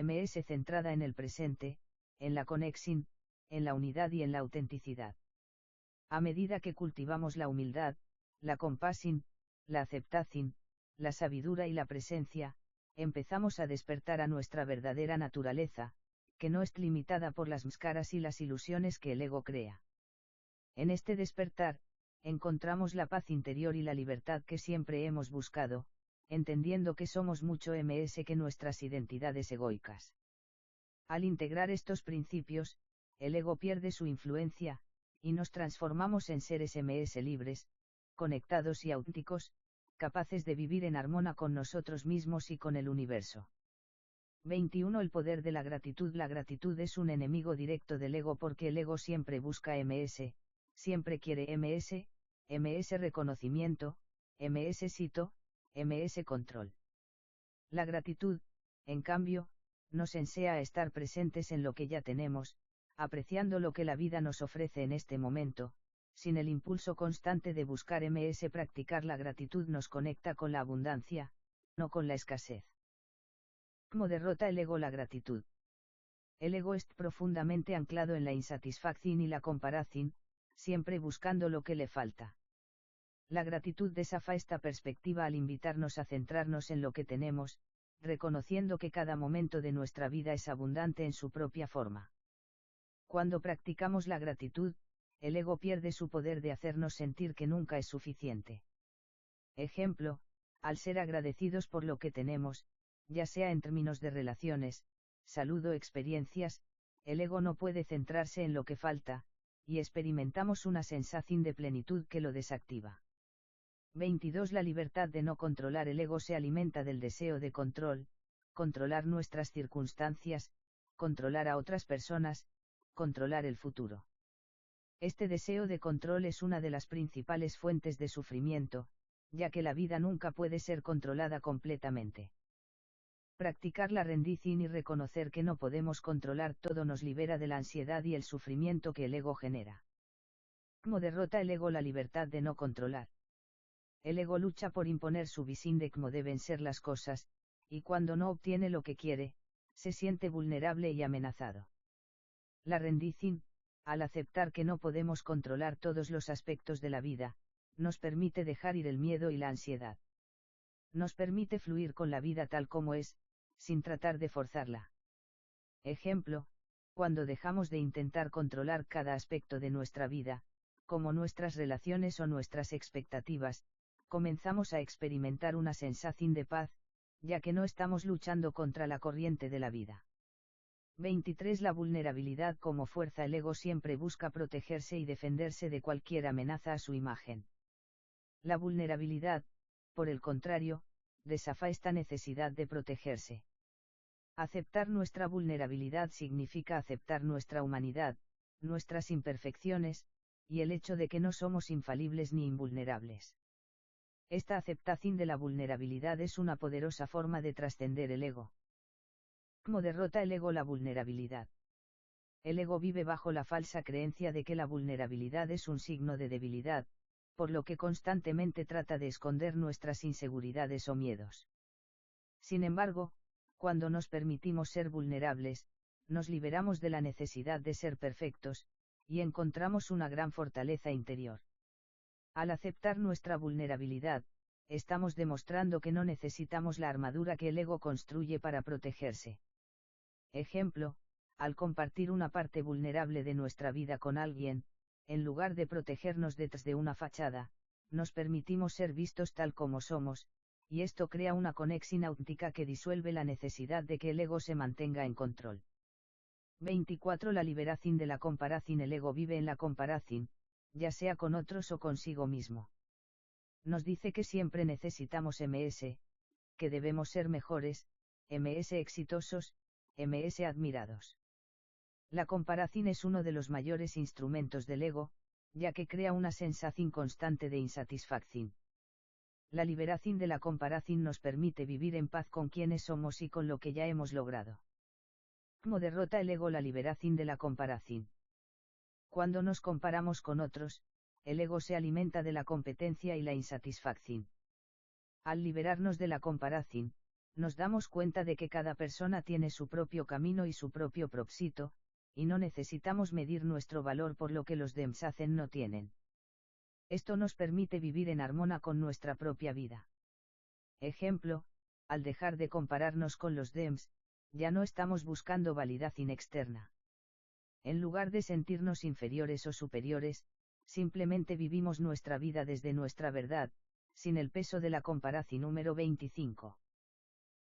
más centrada en el presente, en la conexión, en la unidad y en la autenticidad. A medida que cultivamos la humildad, la compasión, la aceptación, la sabiduría y la presencia, empezamos a despertar a nuestra verdadera naturaleza, que no es limitada por las máscaras y las ilusiones que el ego crea. En este despertar, encontramos la paz interior y la libertad que siempre hemos buscado, entendiendo que somos mucho más que nuestras identidades egoicas. Al integrar estos principios, el ego pierde su influencia, y nos transformamos en seres más libres, conectados y auténticos, capaces de vivir en armonía con nosotros mismos y con el universo. 21. El poder de la gratitud. La gratitud es un enemigo directo del ego porque el ego siempre busca siempre quiere más reconocimiento, más éxito, más control. La gratitud, en cambio, nos enseña a estar presentes en lo que ya tenemos, apreciando lo que la vida nos ofrece en este momento, sin el impulso constante de buscar más. Practicar la gratitud nos conecta con la abundancia, no con la escasez. ¿Cómo derrota el ego la gratitud? El ego está profundamente anclado en la insatisfacción y la comparación, siempre buscando lo que le falta. La gratitud desafa esta perspectiva al invitarnos a centrarnos en lo que tenemos, reconociendo que cada momento de nuestra vida es abundante en su propia forma. Cuando practicamos la gratitud, el ego pierde su poder de hacernos sentir que nunca es suficiente. Ejemplo, al ser agradecidos por lo que tenemos, ya sea en términos de relaciones, salud o experiencias, el ego no puede centrarse en lo que falta, y experimentamos una sensación de plenitud que lo desactiva. 22. La libertad de no controlar. El ego se alimenta del deseo de control, controlar nuestras circunstancias, controlar a otras personas, controlar el futuro. Este deseo de control es una de las principales fuentes de sufrimiento, ya que la vida nunca puede ser controlada completamente. Practicar la rendición y reconocer que no podemos controlar todo nos libera de la ansiedad y el sufrimiento que el ego genera. ¿Cómo derrota el ego la libertad de no controlar? El ego lucha por imponer su visión de cómo deben ser las cosas, y cuando no obtiene lo que quiere, se siente vulnerable y amenazado. La rendición, al aceptar que no podemos controlar todos los aspectos de la vida, nos permite dejar ir el miedo y la ansiedad. Nos permite fluir con la vida tal como es, sin tratar de forzarla. Ejemplo, cuando dejamos de intentar controlar cada aspecto de nuestra vida, como nuestras relaciones o nuestras expectativas, comenzamos a experimentar una sensación de paz, ya que no estamos luchando contra la corriente de la vida. 23. La vulnerabilidad como fuerza. El ego siempre busca protegerse y defenderse de cualquier amenaza a su imagen. La vulnerabilidad, por el contrario, desafa esta necesidad de protegerse. Aceptar nuestra vulnerabilidad significa aceptar nuestra humanidad, nuestras imperfecciones, y el hecho de que no somos infalibles ni invulnerables. Esta aceptación de la vulnerabilidad es una poderosa forma de trascender el ego. ¿Cómo derrota el ego la vulnerabilidad? El ego vive bajo la falsa creencia de que la vulnerabilidad es un signo de debilidad, por lo que constantemente trata de esconder nuestras inseguridades o miedos. Sin embargo, cuando nos permitimos ser vulnerables, nos liberamos de la necesidad de ser perfectos, y encontramos una gran fortaleza interior. Al aceptar nuestra vulnerabilidad, estamos demostrando que no necesitamos la armadura que el ego construye para protegerse. Ejemplo, al compartir una parte vulnerable de nuestra vida con alguien, en lugar de protegernos detrás de una fachada, nos permitimos ser vistos tal como somos, y esto crea una conexión auténtica que disuelve la necesidad de que el ego se mantenga en control. 24. La liberación de la comparación. El ego vive en la comparación, ya sea con otros o consigo mismo. Nos dice que siempre necesitamos MS, que debemos ser mejores, MS exitosos, MS admirados. La comparación es uno de los mayores instrumentos del ego, ya que crea una sensación constante de insatisfacción. La liberación de la comparación nos permite vivir en paz con quienes somos y con lo que ya hemos logrado. ¿Cómo derrota el ego la liberación de la comparación? Cuando nos comparamos con otros, el ego se alimenta de la competencia y la insatisfacción. Al liberarnos de la comparación, nos damos cuenta de que cada persona tiene su propio camino y su propio propósito, y no necesitamos medir nuestro valor por lo que los demás hacen no tienen. Esto nos permite vivir en armonía con nuestra propia vida. Ejemplo, al dejar de compararnos con los demás, ya no estamos buscando validación externa. En lugar de sentirnos inferiores o superiores, simplemente vivimos nuestra vida desde nuestra verdad, sin el peso de la comparación. Número 25.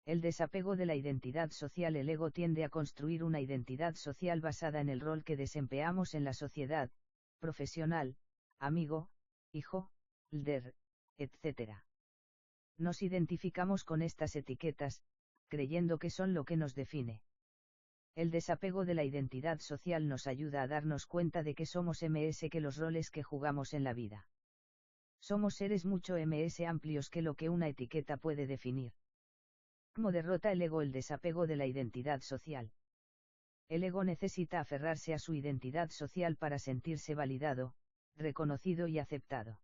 El desapego de la identidad social. El ego tiende a construir una identidad social basada en el rol que desempeñamos en la sociedad, profesional, amigo, hijo, líder, etc. Nos identificamos con estas etiquetas, creyendo que son lo que nos define. El desapego de la identidad social nos ayuda a darnos cuenta de que somos MS que los roles que jugamos en la vida. Somos seres mucho MS amplios que lo que una etiqueta puede definir. ¿Cómo derrota el ego el desapego de la identidad social? El ego necesita aferrarse a su identidad social para sentirse validado, reconocido y aceptado.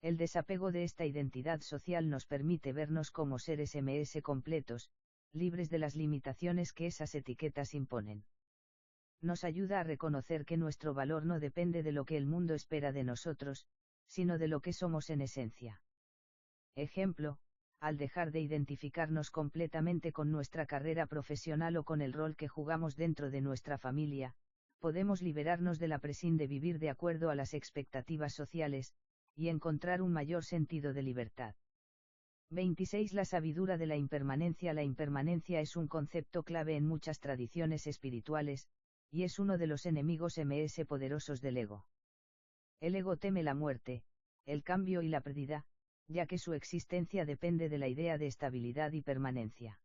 El desapego de esta identidad social nos permite vernos como seres MS completos, libres de las limitaciones que esas etiquetas imponen. Nos ayuda a reconocer que nuestro valor no depende de lo que el mundo espera de nosotros, sino de lo que somos en esencia. Ejemplo, al dejar de identificarnos completamente con nuestra carrera profesional o con el rol que jugamos dentro de nuestra familia, podemos liberarnos de la presión de vivir de acuerdo a las expectativas sociales, y encontrar un mayor sentido de libertad. 26. La sabiduría de la impermanencia. La impermanencia es un concepto clave en muchas tradiciones espirituales, y es uno de los enemigos ms poderosos del ego. El ego teme la muerte, el cambio y la pérdida, ya que su existencia depende de la idea de estabilidad y permanencia.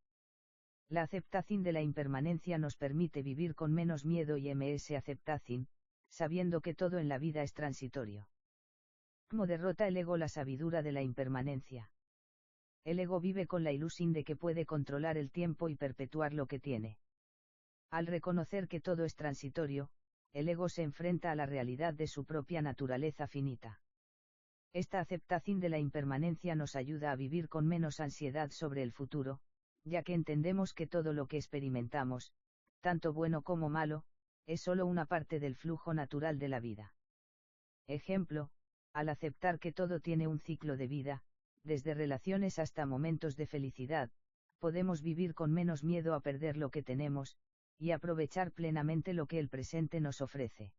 La aceptación de la impermanencia nos permite vivir con menos miedo y aceptación, sabiendo que todo en la vida es transitorio. ¿Cómo derrota el ego la sabiduría de la impermanencia? El ego vive con la ilusión de que puede controlar el tiempo y perpetuar lo que tiene. Al reconocer que todo es transitorio, el ego se enfrenta a la realidad de su propia naturaleza finita. Esta aceptación de la impermanencia nos ayuda a vivir con menos ansiedad sobre el futuro, ya que entendemos que todo lo que experimentamos, tanto bueno como malo, es solo una parte del flujo natural de la vida. Ejemplo, al aceptar que todo tiene un ciclo de vida, desde relaciones hasta momentos de felicidad, podemos vivir con menos miedo a perder lo que tenemos, y aprovechar plenamente lo que el presente nos ofrece.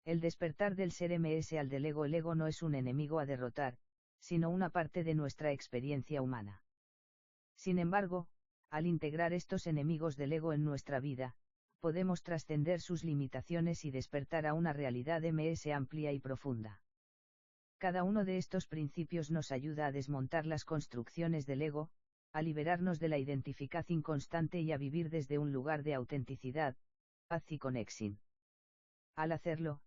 El despertar del ser ms al del ego. El ego no es un enemigo a derrotar, sino una parte de nuestra experiencia humana. Sin embargo, al integrar estos enemigos del ego en nuestra vida, podemos trascender sus limitaciones y despertar a una realidad ms amplia y profunda. Cada uno de estos principios nos ayuda a desmontar las construcciones del ego, a liberarnos de la identificación constante y a vivir desde un lugar de autenticidad, paz y conexión. Al hacerlo,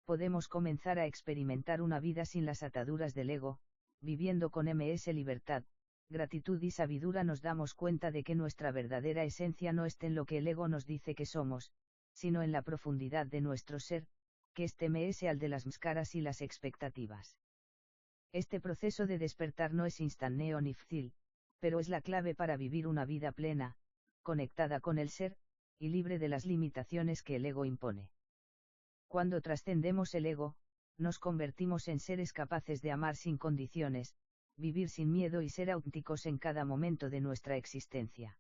podemos comenzar a experimentar una vida sin las ataduras del ego, viviendo con ms libertad, gratitud y sabiduría. Nos damos cuenta de que nuestra verdadera esencia no está en lo que el ego nos dice que somos, sino en la profundidad de nuestro ser, que es ms al de las máscaras y las expectativas. Este proceso de despertar no es instantáneo ni fácil, pero es la clave para vivir una vida plena, conectada con el ser, y libre de las limitaciones que el ego impone. Cuando trascendemos el ego, nos convertimos en seres capaces de amar sin condiciones, vivir sin miedo y ser auténticos en cada momento de nuestra existencia.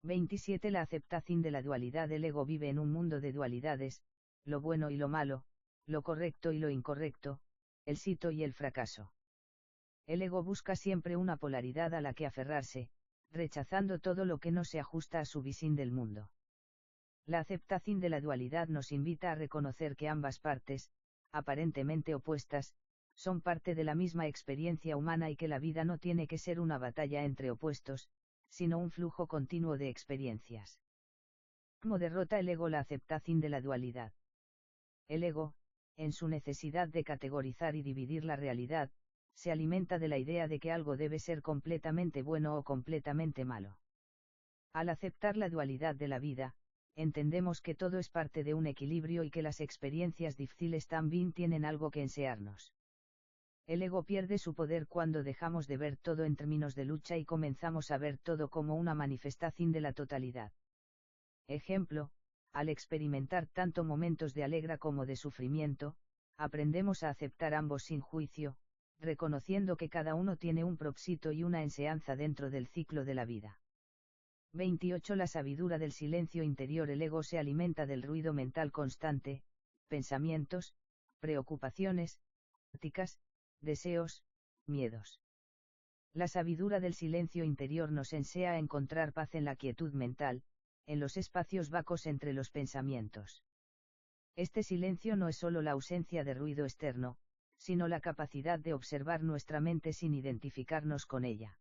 27. La aceptación de la dualidad. El ego vive en un mundo de dualidades, lo bueno y lo malo, lo correcto y lo incorrecto, el éxito y el fracaso. El ego busca siempre una polaridad a la que aferrarse, rechazando todo lo que no se ajusta a su visión del mundo. La aceptación de la dualidad nos invita a reconocer que ambas partes, aparentemente opuestas, son parte de la misma experiencia humana y que la vida no tiene que ser una batalla entre opuestos, sino un flujo continuo de experiencias. ¿Cómo derrota el ego la aceptación de la dualidad? El ego, en su necesidad de categorizar y dividir la realidad, se alimenta de la idea de que algo debe ser completamente bueno o completamente malo. Al aceptar la dualidad de la vida, entendemos que todo es parte de un equilibrio y que las experiencias difíciles también tienen algo que enseñarnos. El ego pierde su poder cuando dejamos de ver todo en términos de lucha y comenzamos a ver todo como una manifestación de la totalidad. Ejemplo, al experimentar tanto momentos de alegría como de sufrimiento, aprendemos a aceptar ambos sin juicio, reconociendo que cada uno tiene un propósito y una enseñanza dentro del ciclo de la vida. 28. La sabiduría del silencio interior. El ego se alimenta del ruido mental constante, pensamientos, preocupaciones, prácticas, deseos, miedos. La sabiduría del silencio interior nos enseña a encontrar paz en la quietud mental, en los espacios vacos entre los pensamientos. Este silencio no es solo la ausencia de ruido externo, sino la capacidad de observar nuestra mente sin identificarnos con ella.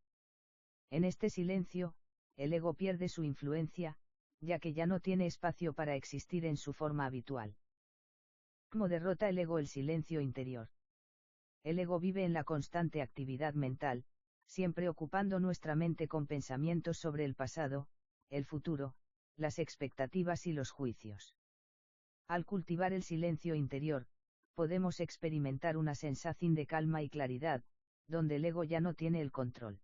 En este silencio, el ego pierde su influencia, ya que ya no tiene espacio para existir en su forma habitual. ¿Cómo derrota el ego el silencio interior? El ego vive en la constante actividad mental, siempre ocupando nuestra mente con pensamientos sobre el pasado, el futuro, las expectativas y los juicios. Al cultivar el silencio interior, podemos experimentar una sensación de calma y claridad, donde el ego ya no tiene el control.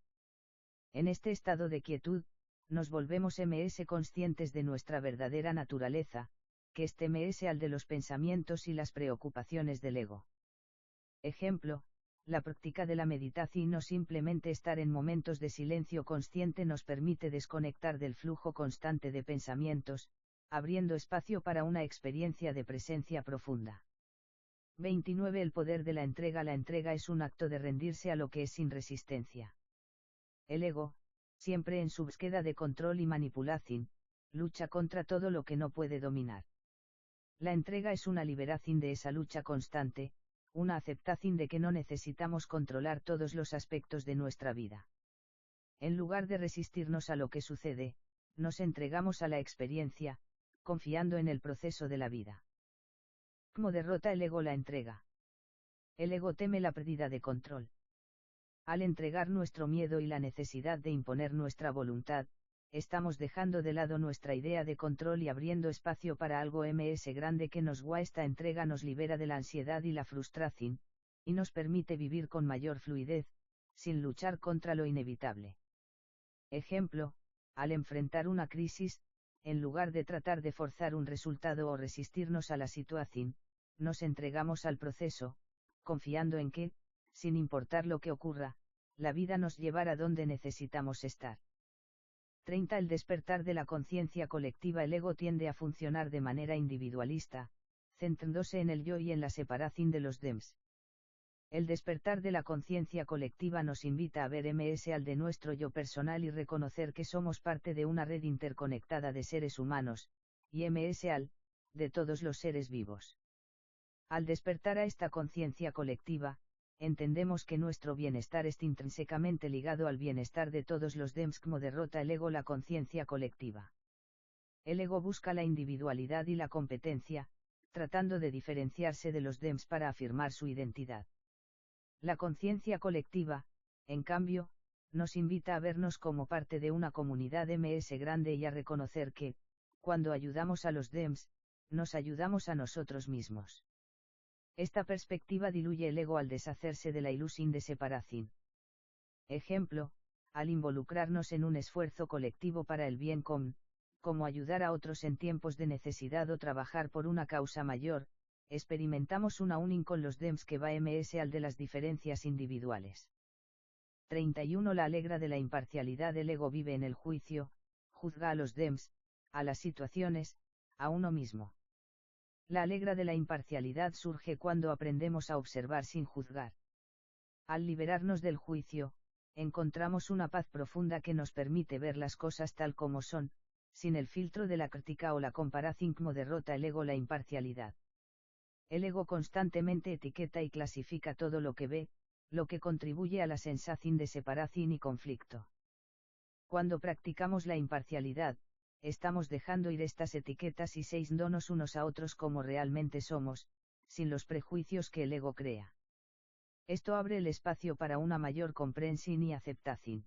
En este estado de quietud, nos volvemos ms conscientes de nuestra verdadera naturaleza, que es ms al de los pensamientos y las preocupaciones del ego. Ejemplo, la práctica de la meditación no simplemente estar en momentos de silencio consciente nos permite desconectar del flujo constante de pensamientos, abriendo espacio para una experiencia de presencia profunda. 29. El poder de la entrega. La entrega es un acto de rendirse a lo que es sin resistencia. El ego, siempre en su búsqueda de control y manipulación, lucha contra todo lo que no puede dominar. La entrega es una liberación de esa lucha constante, una aceptación de que no necesitamos controlar todos los aspectos de nuestra vida. En lugar de resistirnos a lo que sucede, nos entregamos a la experiencia, confiando en el proceso de la vida. ¿Cómo derrota el ego la entrega? El ego teme la pérdida de control. Al entregar nuestro miedo y la necesidad de imponer nuestra voluntad, estamos dejando de lado nuestra idea de control y abriendo espacio para algo más grande que nos guía. Esta entrega nos libera de la ansiedad y la frustración, y nos permite vivir con mayor fluidez, sin luchar contra lo inevitable. Ejemplo, al enfrentar una crisis, en lugar de tratar de forzar un resultado o resistirnos a la situación, nos entregamos al proceso, confiando en que, sin importar lo que ocurra, la vida nos llevará donde necesitamos estar. 30. El despertar de la conciencia colectiva. El ego tiende a funcionar de manera individualista, centrándose en el yo y en la separación de los demás. El despertar de la conciencia colectiva nos invita a ver al de nuestro yo personal y reconocer que somos parte de una red interconectada de seres humanos, y al de todos los seres vivos. Al despertar a esta conciencia colectiva, entendemos que nuestro bienestar está intrínsecamente ligado al bienestar de todos los demás. Como derrota el ego la conciencia colectiva. El ego busca la individualidad y la competencia, tratando de diferenciarse de los demás para afirmar su identidad. La conciencia colectiva, en cambio, nos invita a vernos como parte de una comunidad más grande y a reconocer que, cuando ayudamos a los demás, nos ayudamos a nosotros mismos. Esta perspectiva diluye el ego al deshacerse de la ilusión de separación. Ejemplo, al involucrarnos en un esfuerzo colectivo para el bien común, como ayudar a otros en tiempos de necesidad o trabajar por una causa mayor, experimentamos una unión con los demás que va más al de las diferencias individuales. 31. La alegra de la imparcialidad. El ego vive en el juicio, juzga a los demás, a las situaciones, a uno mismo. La alegra de la imparcialidad surge cuando aprendemos a observar sin juzgar. Al liberarnos del juicio, encontramos una paz profunda que nos permite ver las cosas tal como son, sin el filtro de la crítica o la comparación. Como derrota el ego la imparcialidad. El ego constantemente etiqueta y clasifica todo lo que ve, lo que contribuye a la sensación de separación y conflicto. Cuando practicamos la imparcialidad, estamos dejando ir estas etiquetas y seisándonos unos a otros como realmente somos, sin los prejuicios que el ego crea. Esto abre el espacio para una mayor comprensión y aceptación.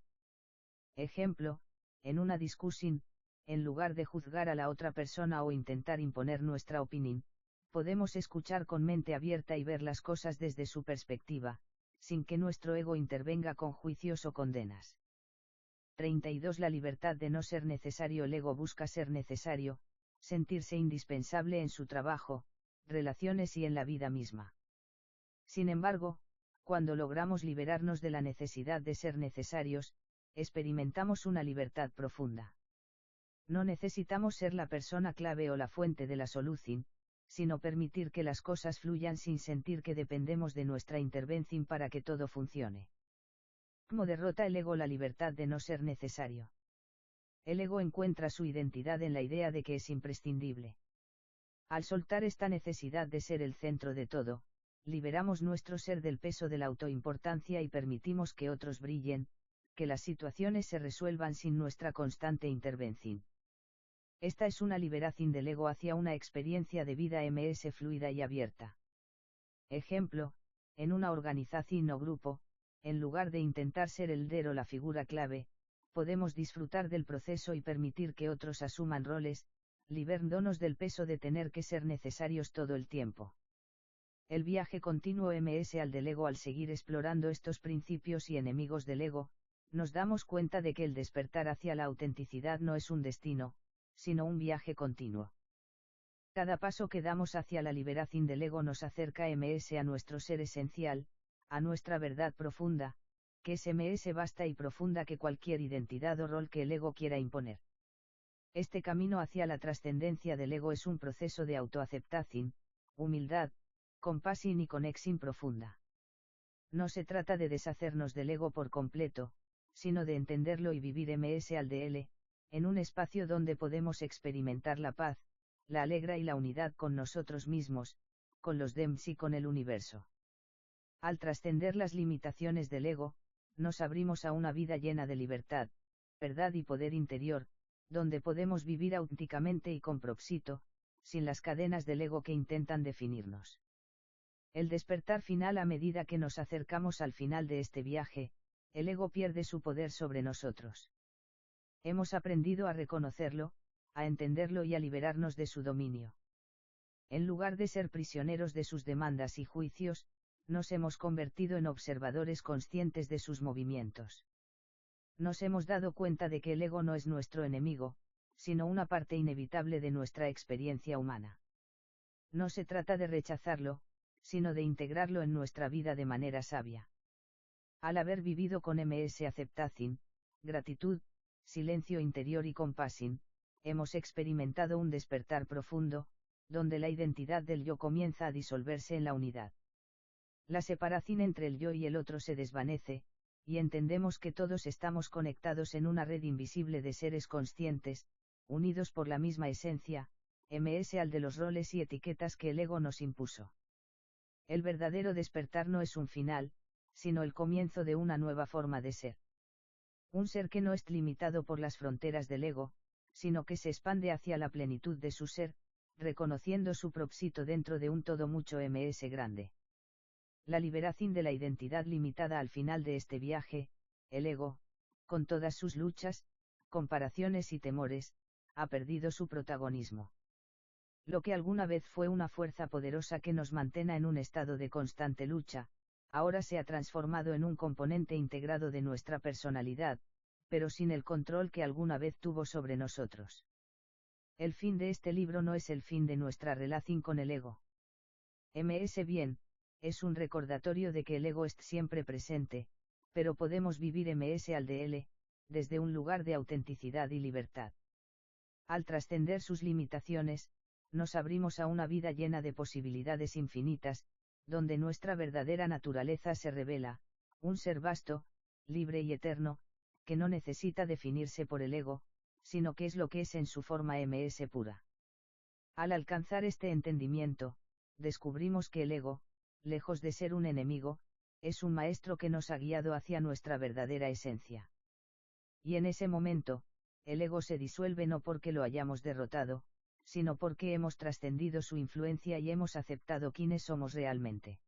Ejemplo, en una discusión, en lugar de juzgar a la otra persona o intentar imponer nuestra opinión, podemos escuchar con mente abierta y ver las cosas desde su perspectiva, sin que nuestro ego intervenga con juicios o condenas. 32. La libertad de no ser necesario. El ego busca ser necesario, sentirse indispensable en su trabajo, relaciones y en la vida misma. Sin embargo, cuando logramos liberarnos de la necesidad de ser necesarios, experimentamos una libertad profunda. No necesitamos ser la persona clave o la fuente de la solución, sino permitir que las cosas fluyan sin sentir que dependemos de nuestra intervención para que todo funcione. ¿Cómo derrota el ego la libertad de no ser necesario? El ego encuentra su identidad en la idea de que es imprescindible. Al soltar esta necesidad de ser el centro de todo, liberamos nuestro ser del peso de la autoimportancia y permitimos que otros brillen, que las situaciones se resuelvan sin nuestra constante intervención. Esta es una liberación del ego hacia una experiencia de vida más fluida y abierta. Ejemplo, en una organización o grupo, en lugar de intentar ser el líder o la figura clave, podemos disfrutar del proceso y permitir que otros asuman roles, liberándonos del peso de tener que ser necesarios todo el tiempo. El viaje continuo al del ego. Al seguir explorando estos principios y enemigos del ego, nos damos cuenta de que el despertar hacia la autenticidad no es un destino, sino un viaje continuo. Cada paso que damos hacia la liberación del ego nos acerca a nuestro ser esencial, a nuestra verdad profunda, que es más vasta y profunda que cualquier identidad o rol que el ego quiera imponer. Este camino hacia la trascendencia del ego es un proceso de autoaceptación, humildad, compasión y conexión profunda. No se trata de deshacernos del ego por completo, sino de entenderlo y vivir más al de él, en un espacio donde podemos experimentar la paz, la alegría y la unidad con nosotros mismos, con los demás y con el universo. Al trascender las limitaciones del ego, nos abrimos a una vida llena de libertad, verdad y poder interior, donde podemos vivir auténticamente y con propósito, sin las cadenas del ego que intentan definirnos. El despertar final. A medida que nos acercamos al final de este viaje, el ego pierde su poder sobre nosotros. Hemos aprendido a reconocerlo, a entenderlo y a liberarnos de su dominio. En lugar de ser prisioneros de sus demandas y juicios, nos hemos convertido en observadores conscientes de sus movimientos. Nos hemos dado cuenta de que el ego no es nuestro enemigo, sino una parte inevitable de nuestra experiencia humana. No se trata de rechazarlo, sino de integrarlo en nuestra vida de manera sabia. Al haber vivido con aceptación, gratitud, silencio interior y compasión, hemos experimentado un despertar profundo, donde la identidad del yo comienza a disolverse en la unidad. La separación entre el yo y el otro se desvanece, y entendemos que todos estamos conectados en una red invisible de seres conscientes, unidos por la misma esencia, al de los roles y etiquetas que el ego nos impuso. El verdadero despertar no es un final, sino el comienzo de una nueva forma de ser. Un ser que no es limitado por las fronteras del ego, sino que se expande hacia la plenitud de su ser, reconociendo su propósito dentro de un todo mucho grande. La liberación de la identidad limitada. Al final de este viaje, el ego, con todas sus luchas, comparaciones y temores, ha perdido su protagonismo. Lo que alguna vez fue una fuerza poderosa que nos mantenía en un estado de constante lucha, ahora se ha transformado en un componente integrado de nuestra personalidad, pero sin el control que alguna vez tuvo sobre nosotros. El fin de este libro no es el fin de nuestra relación con el ego. Bien, es un recordatorio de que el ego es siempre presente, pero podemos vivir al de él, desde un lugar de autenticidad y libertad. Al trascender sus limitaciones, nos abrimos a una vida llena de posibilidades infinitas, donde nuestra verdadera naturaleza se revela, un ser vasto, libre y eterno, que no necesita definirse por el ego, sino que es lo que es en su forma pura. Al alcanzar este entendimiento, descubrimos que el ego, lejos de ser un enemigo, es un maestro que nos ha guiado hacia nuestra verdadera esencia. Y en ese momento, el ego se disuelve no porque lo hayamos derrotado, sino porque hemos trascendido su influencia y hemos aceptado quiénes somos realmente.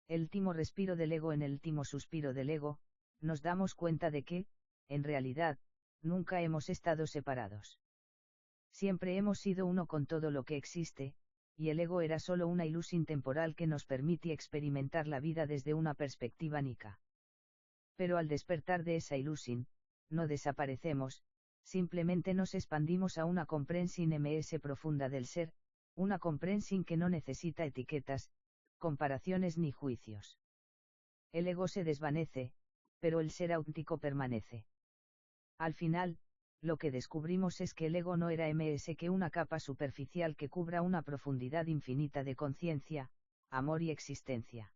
El último respiro del ego. En el último suspiro del ego, nos damos cuenta de que, en realidad, nunca hemos estado separados. Siempre hemos sido uno con todo lo que existe, y el ego era solo una ilusión temporal que nos permite experimentar la vida desde una perspectiva nica. Pero al despertar de esa ilusión, no desaparecemos, simplemente nos expandimos a una comprensión profunda del ser, una comprensión que no necesita etiquetas, comparaciones ni juicios. El ego se desvanece, pero el ser auténtico permanece. Al final, lo que descubrimos es que el ego no era que una capa superficial que cubra una profundidad infinita de conciencia, amor y existencia.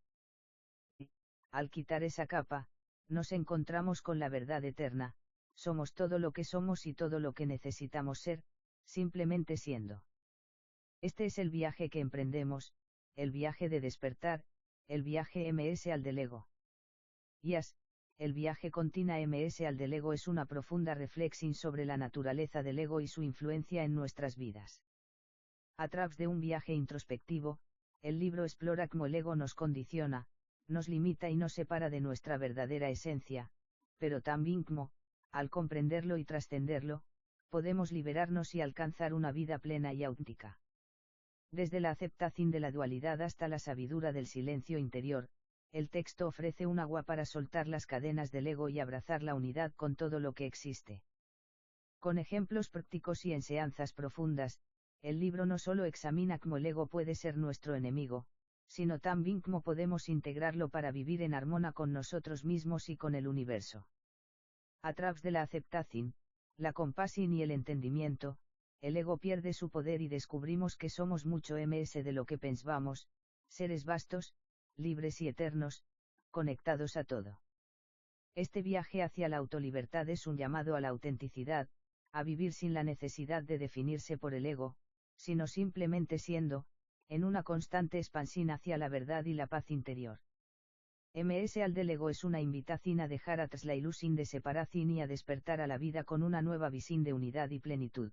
Al quitar esa capa, nos encontramos con la verdad eterna. Somos todo lo que somos y todo lo que necesitamos ser, simplemente siendo. Este es el viaje que emprendemos, el viaje de despertar, el viaje al del ego. El viaje continua al del ego es una profunda reflexión sobre la naturaleza del ego y su influencia en nuestras vidas. A través de un viaje introspectivo, el libro explora cómo el ego nos condiciona, nos limita y nos separa de nuestra verdadera esencia, pero también cómo, al comprenderlo y trascenderlo, podemos liberarnos y alcanzar una vida plena y auténtica. Desde la aceptación de la dualidad hasta la sabiduría del silencio interior, el texto ofrece un agua para soltar las cadenas del ego y abrazar la unidad con todo lo que existe. Con ejemplos prácticos y enseñanzas profundas, el libro no solo examina cómo el ego puede ser nuestro enemigo, sino también cómo podemos integrarlo para vivir en armonía con nosotros mismos y con el universo. A través de la aceptación, la compasión y el entendimiento, el ego pierde su poder y descubrimos que somos mucho más de lo que pensamos, seres vastos, libres y eternos, conectados a todo. Este viaje hacia la autolibertad es un llamado a la autenticidad, a vivir sin la necesidad de definirse por el ego, sino simplemente siendo, en una constante expansión hacia la verdad y la paz interior. Ms. al del ego es una invitación a dejar atrás la ilusión de separación y a despertar a la vida con una nueva visión de unidad y plenitud.